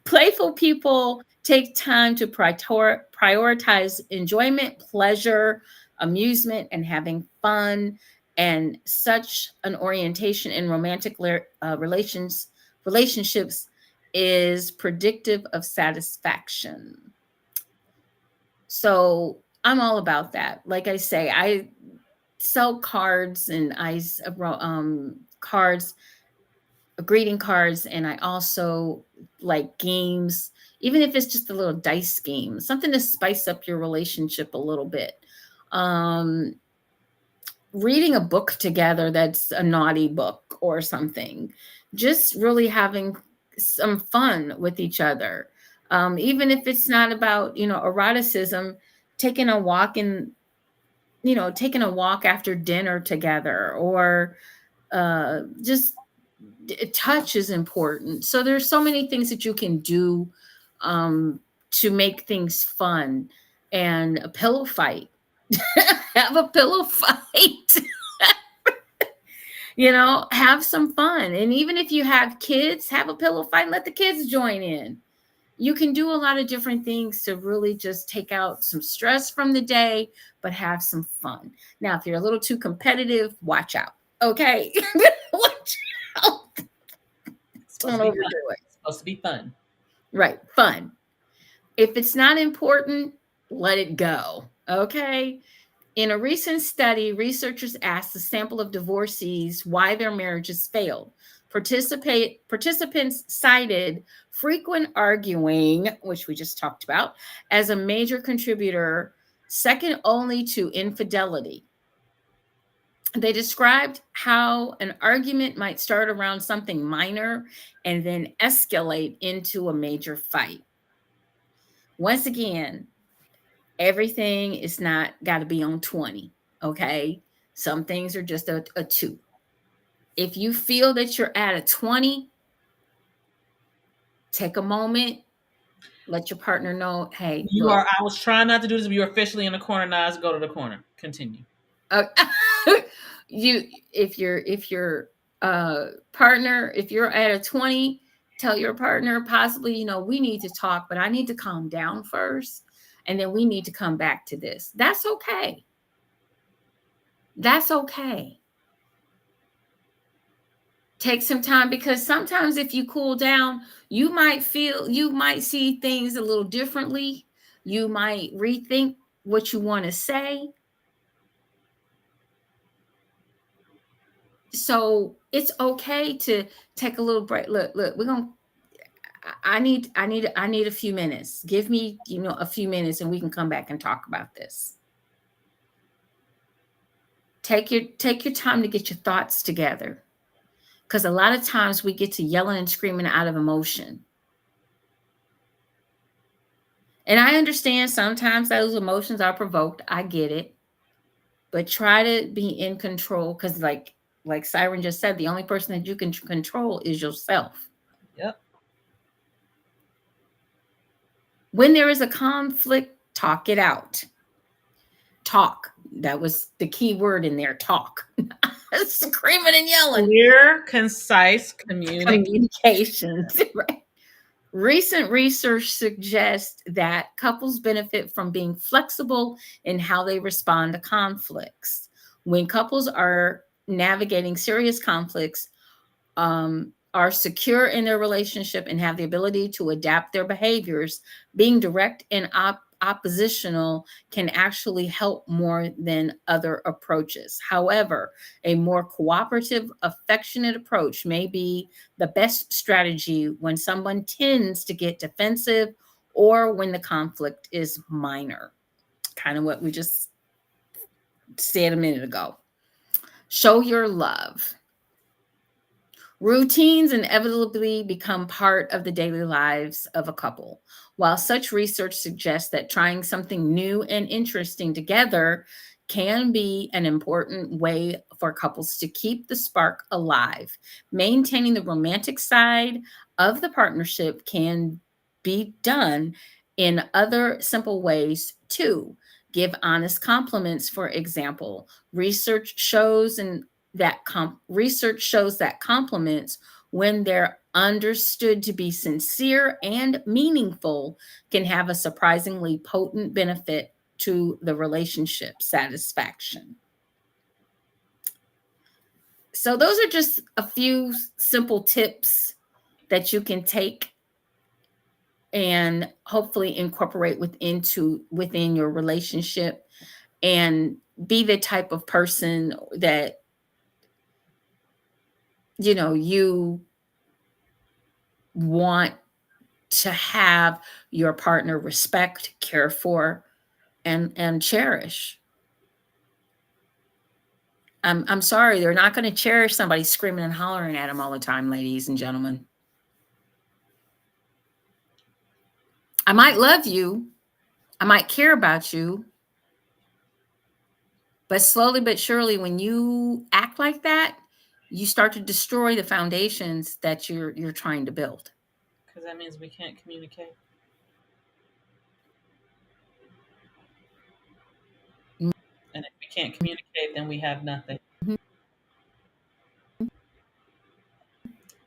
Playful people take time to prioritize enjoyment, pleasure, amusement, and having fun. And such an orientation in romantic relationships is predictive of satisfaction. So I'm all about that. Like I say, I sell cards and cards, greeting cards, and I also like games, even if it's just a little dice game, something to spice up your relationship a little bit. Um, Reading a book together that's a naughty book or something, just really having some fun with each other. Even if it's not about, eroticism, taking a walk in, taking a walk after dinner together, or just touch is important. So there's so many things that you can do to make things fun. And a pillow fight. Have a pillow fight. Have some fun. And even if you have kids, have a pillow fight and let the kids join in. You can do a lot of different things to really just take out some stress from the day, but have some fun. Now, if you're a little too competitive, watch out. Okay. Watch out. Don't overdo it. It's supposed to be fun. Right. Fun. If it's not important, let it go. Okay. In a recent study, researchers asked a sample of divorcees why their marriages failed. Participants cited frequent arguing, which we just talked about, as a major contributor, second only to infidelity. They described how an argument might start around something minor and then escalate into a major fight. Once again, everything is not got to be on 20, okay? Some things are just a 2. If you feel that you're at a 20, take a moment, let your partner know, hey, You are. look, I was trying not to do this, but you're officially in the corner now. Let's go to the corner. Continue. uh, you if your partner, if you're at a 20, tell your partner possibly, we need to talk, but I need to calm down first, and then we need to come back to this. That's okay. That's okay. Take some time, because sometimes if you cool down, you might see things a little differently. You might rethink what you want to say. So it's okay to take a little break. Look, we're gonna I need a few minutes. Give me, a few minutes, and we can come back and talk about this. Take your time to get your thoughts together. Because a lot of times we get to yelling and screaming out of emotion. And I understand sometimes those emotions are provoked. I get it. But try to be in control, because like Siren just said, the only person that you can control is yourself. Yep. When there is a conflict, talk it out. Talk. That was the key word in there, talk. Screaming and yelling. Clear, concise communication. Communications. Right. Recent research suggests that couples benefit from being flexible in how they respond to conflicts. When couples are navigating serious conflicts, are secure in their relationship and have the ability to adapt their behaviors, being direct and oppositional can actually help more than other approaches. However, a more cooperative, affectionate approach may be the best strategy when someone tends to get defensive or when the conflict is minor. Kind of what we just said a minute ago. Show your love. Routines inevitably become part of the daily lives of a couple. While such research suggests that trying something new and interesting together can be an important way for couples to keep the spark alive, maintaining the romantic side of the partnership can be done in other simple ways too. Give honest compliments, for example. Research shows that compliments, when they're understood to be sincere and meaningful, can have a surprisingly potent benefit to the relationship satisfaction. So those are just a few simple tips that you can take and hopefully incorporate within your relationship, and be the type of person that you want to have your partner respect, care for, and cherish. I'm sorry, they're not going to cherish somebody screaming and hollering at them all the time, ladies and gentlemen. I might love you, I might care about you, but slowly but surely, when you act like that, you start to destroy the foundations that you're trying to build. Because that means we can't communicate. And if we can't communicate, then we have nothing. Mhm.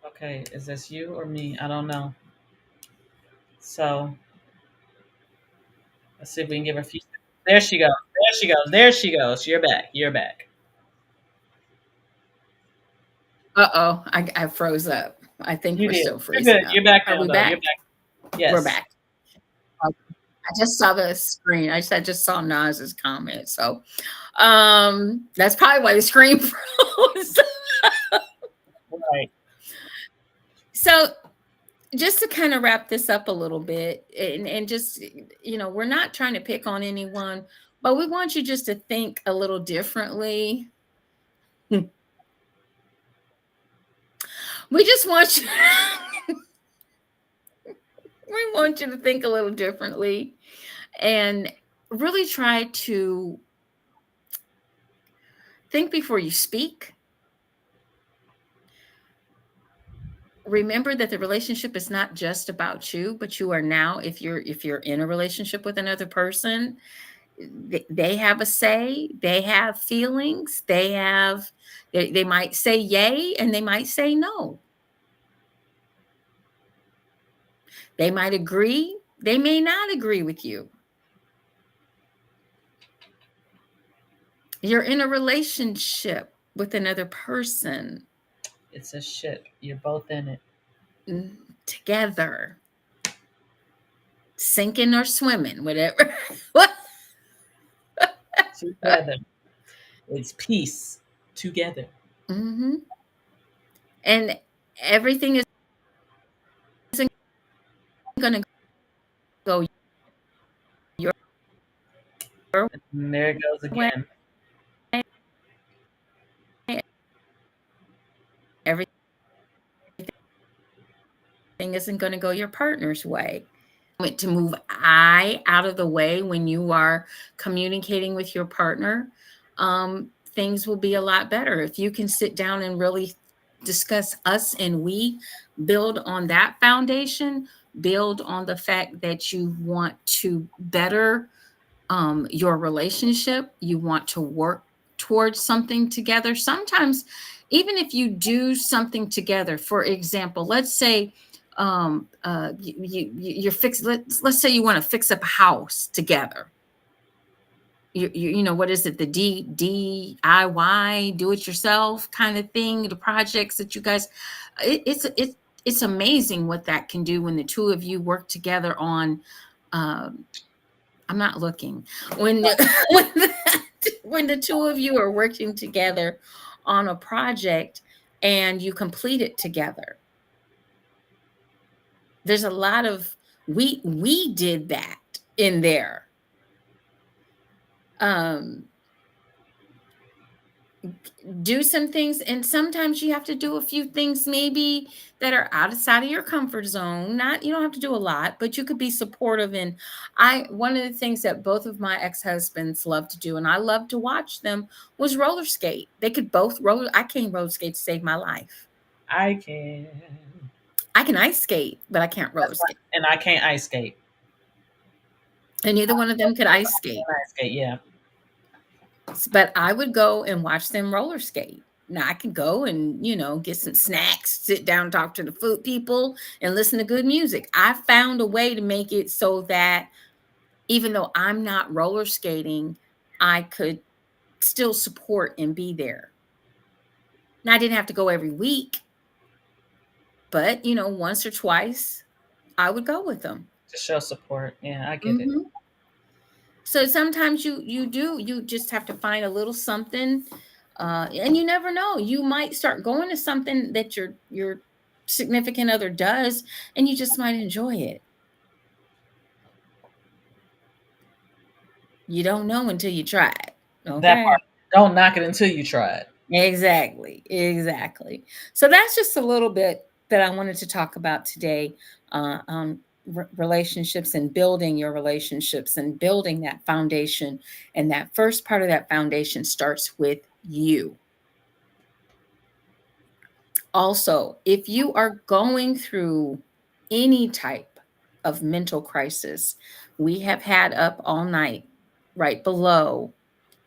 Okay, is this you or me? I don't know. So let's see if we can give her a few seconds. There she goes. There she goes. There she goes. You're back. You're back. Uh-oh, I froze up. I think You we're did. still You're freezing good. up. You're back Are now, we though. You're back? back. We're Yes. back. I just saw the screen. I just saw Naz's comment. So that's probably why the screen froze. Right. So just to kind of wrap this up a little bit, and just, we're not trying to pick on anyone, but we want you just to think a little differently. We just want you we want you to think a little differently and really try to think before you speak. Remember that the relationship is not just about you, but you are now, if you're in a relationship with another person, they have a say, they have feelings, they might say yay and they might say no. They might agree, they may not agree with you. You're in a relationship with another person. It's a ship. You're both in it Together, sinking or swimming, whatever. What? together. It's peace together. Hmm. And everything isn't going to go your And there it goes way. again. Everything isn't going to go your partner's way. To move I out of the way when you are communicating with your partner, things will be a lot better. If you can sit down and really discuss us and we, build on that foundation, build on the fact that you want to better your relationship, you want to work towards something together. Sometimes, even if you do something together, for example, let's say you're fixing, let's say you want to fix up a house together. You know, what is it, the DIY, do it yourself kind of thing, the projects that you guys, it's amazing what that can do when the two of you work together on, um, I'm not looking. When the, when the two of you are working together on a project and you complete it together. There's a lot of, we did that in there. Um do some things, and sometimes you have to do a few things maybe that are outside of your comfort zone. Not, you don't have to do a lot, but you could be supportive. And I one of the things that both of my ex-husbands love to do, and I love to watch them, was roller skate. They could both roller. I can't roller skate to save my life. I can. I can ice skate, but I can't roller That's fine. skate. And I can't ice skate. And neither one of them could ice skate. Ice skate, yeah. But I would go and watch them roller skate. Now I could go and, get some snacks, sit down, talk to the food people, and listen to good music. I found a way to make it so that even though I'm not roller skating, I could still support and be there. Now I didn't have to go every week, but once or twice, I would go with them. To show support. Yeah, I get it. Hmm. So sometimes you just have to find a little something, and you never know. You might start going to something that your significant other does, and you just might enjoy it. You don't know until you try it. That Okay. part. Don't knock it until you try it. Exactly. Exactly. So that's just a little bit that I wanted to talk about today, on relationships and building your relationships and building that foundation. And that first part of that foundation starts with you. Also, if you are going through any type of mental crisis, we have had up all night right below.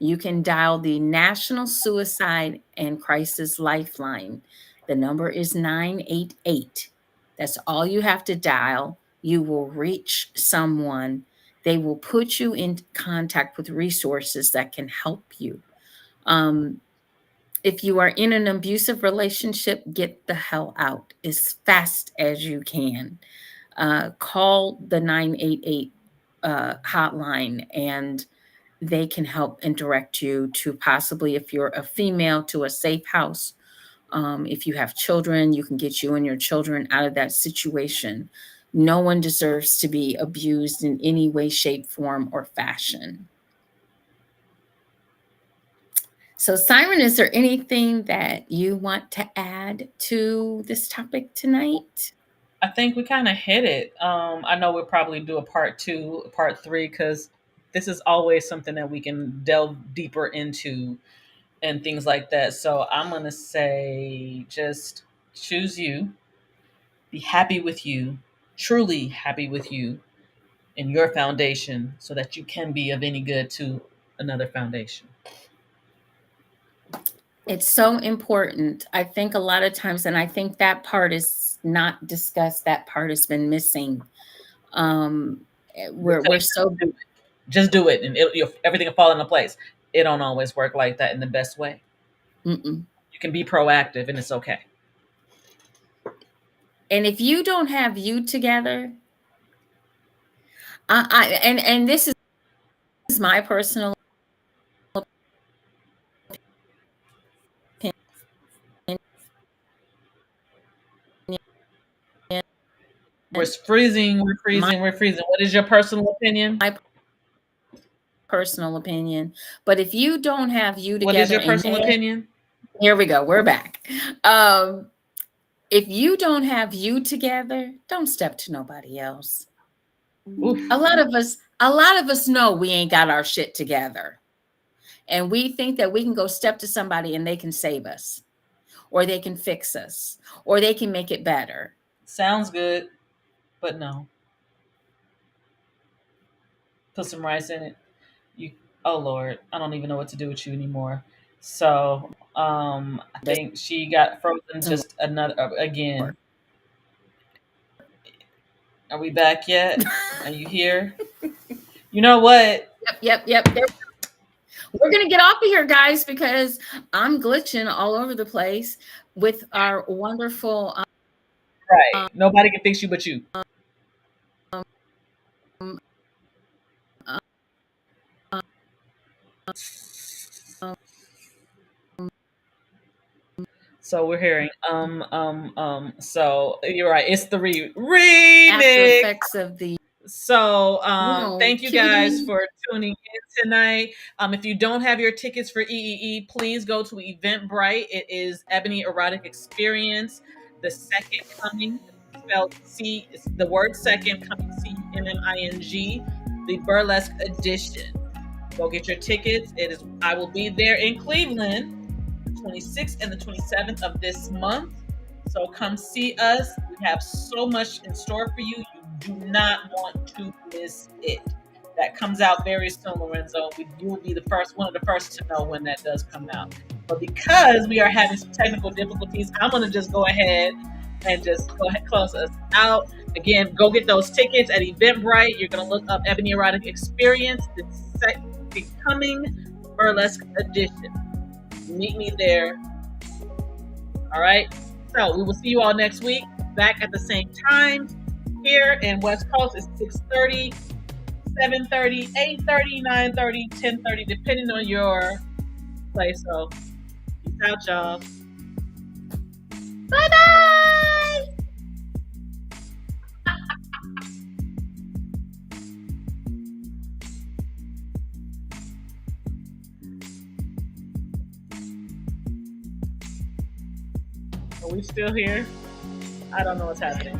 You can dial the National Suicide and Crisis Lifeline. The number is 988. That's all you have to dial. You will reach someone. They will put you in contact with resources that can help you. Um, if you are in an abusive relationship, get the hell out as fast as you can. Call the 988 hotline, and they can help and direct you to, possibly, if you're a female, to a safe house. If you have children, you can get you and your children out of that situation. No one deserves to be abused in any way, shape, form, or fashion. So, Siren, is there anything that you want to add to this topic tonight? I think we kind of hit it. I know we'll probably do a part two, a part three, because this is always something that we can delve deeper into and things like that. So I'm gonna say just choose you, be happy with you, truly happy with you and your foundation so that you can be of any good to another foundation. It's so important. I think a lot of times, and I think that part is not discussed, that part has been missing. They We're say so just do it and everything will fall into place. It don't always work like that in the best way. mm-mm. You can be proactive and it's okay. And if you don't have you together, and this is my personal opinion, We're freezing, we're my freezing, we're freezing. What is your personal opinion? my personal opinion. But if you don't have you What is together, your and personal opinion? here we go, we're back. If you don't have you together, don't step to nobody else. Oof. A lot of us know we ain't got our shit together. And we think that we can go step to somebody and they can save us, or they can fix us, or they can make it better. Sounds good, but no. Put some rice in it. You, oh Lord, I don't even know what to do with you anymore. So I It think she got frozen doesn't just another work. again. Are we back yet? Are you here? You know what? Yep. We're gonna get off of here, guys, because I'm glitching all over the place with our wonderful Right. Nobody can fix you but you. um, um, So we're hearing so you're right, it's the after remix. effects of the So thank you guys cutie. for tuning in tonight. If you don't have your tickets for EEE, please go to Eventbrite. It is Ebony Erotic Experience, the second coming, spelled C, it's the word second coming CMMING, the burlesque edition. Go get your tickets. It is I will be there in Cleveland the 26th and the 27th of this month. So come see us. We have so much in store for you. You do not want to miss it. That comes out very soon, Lorenzo. You will be one of the first to know when that does come out. But because we are having some technical difficulties, I'm going to just go ahead and just go ahead close us out. Again, go get those tickets at Eventbrite. You're going to look up Ebony Erotic Experience, the coming burlesque edition. Meet me there. All right. So we will see you all next week, back at the same time. Here in West Coast, it's 6:30, 7:30, 8:30, 9:30, 10:30, depending on your place. So peace out, y'all. Bye-bye. Are we still here? I don't know what's happening.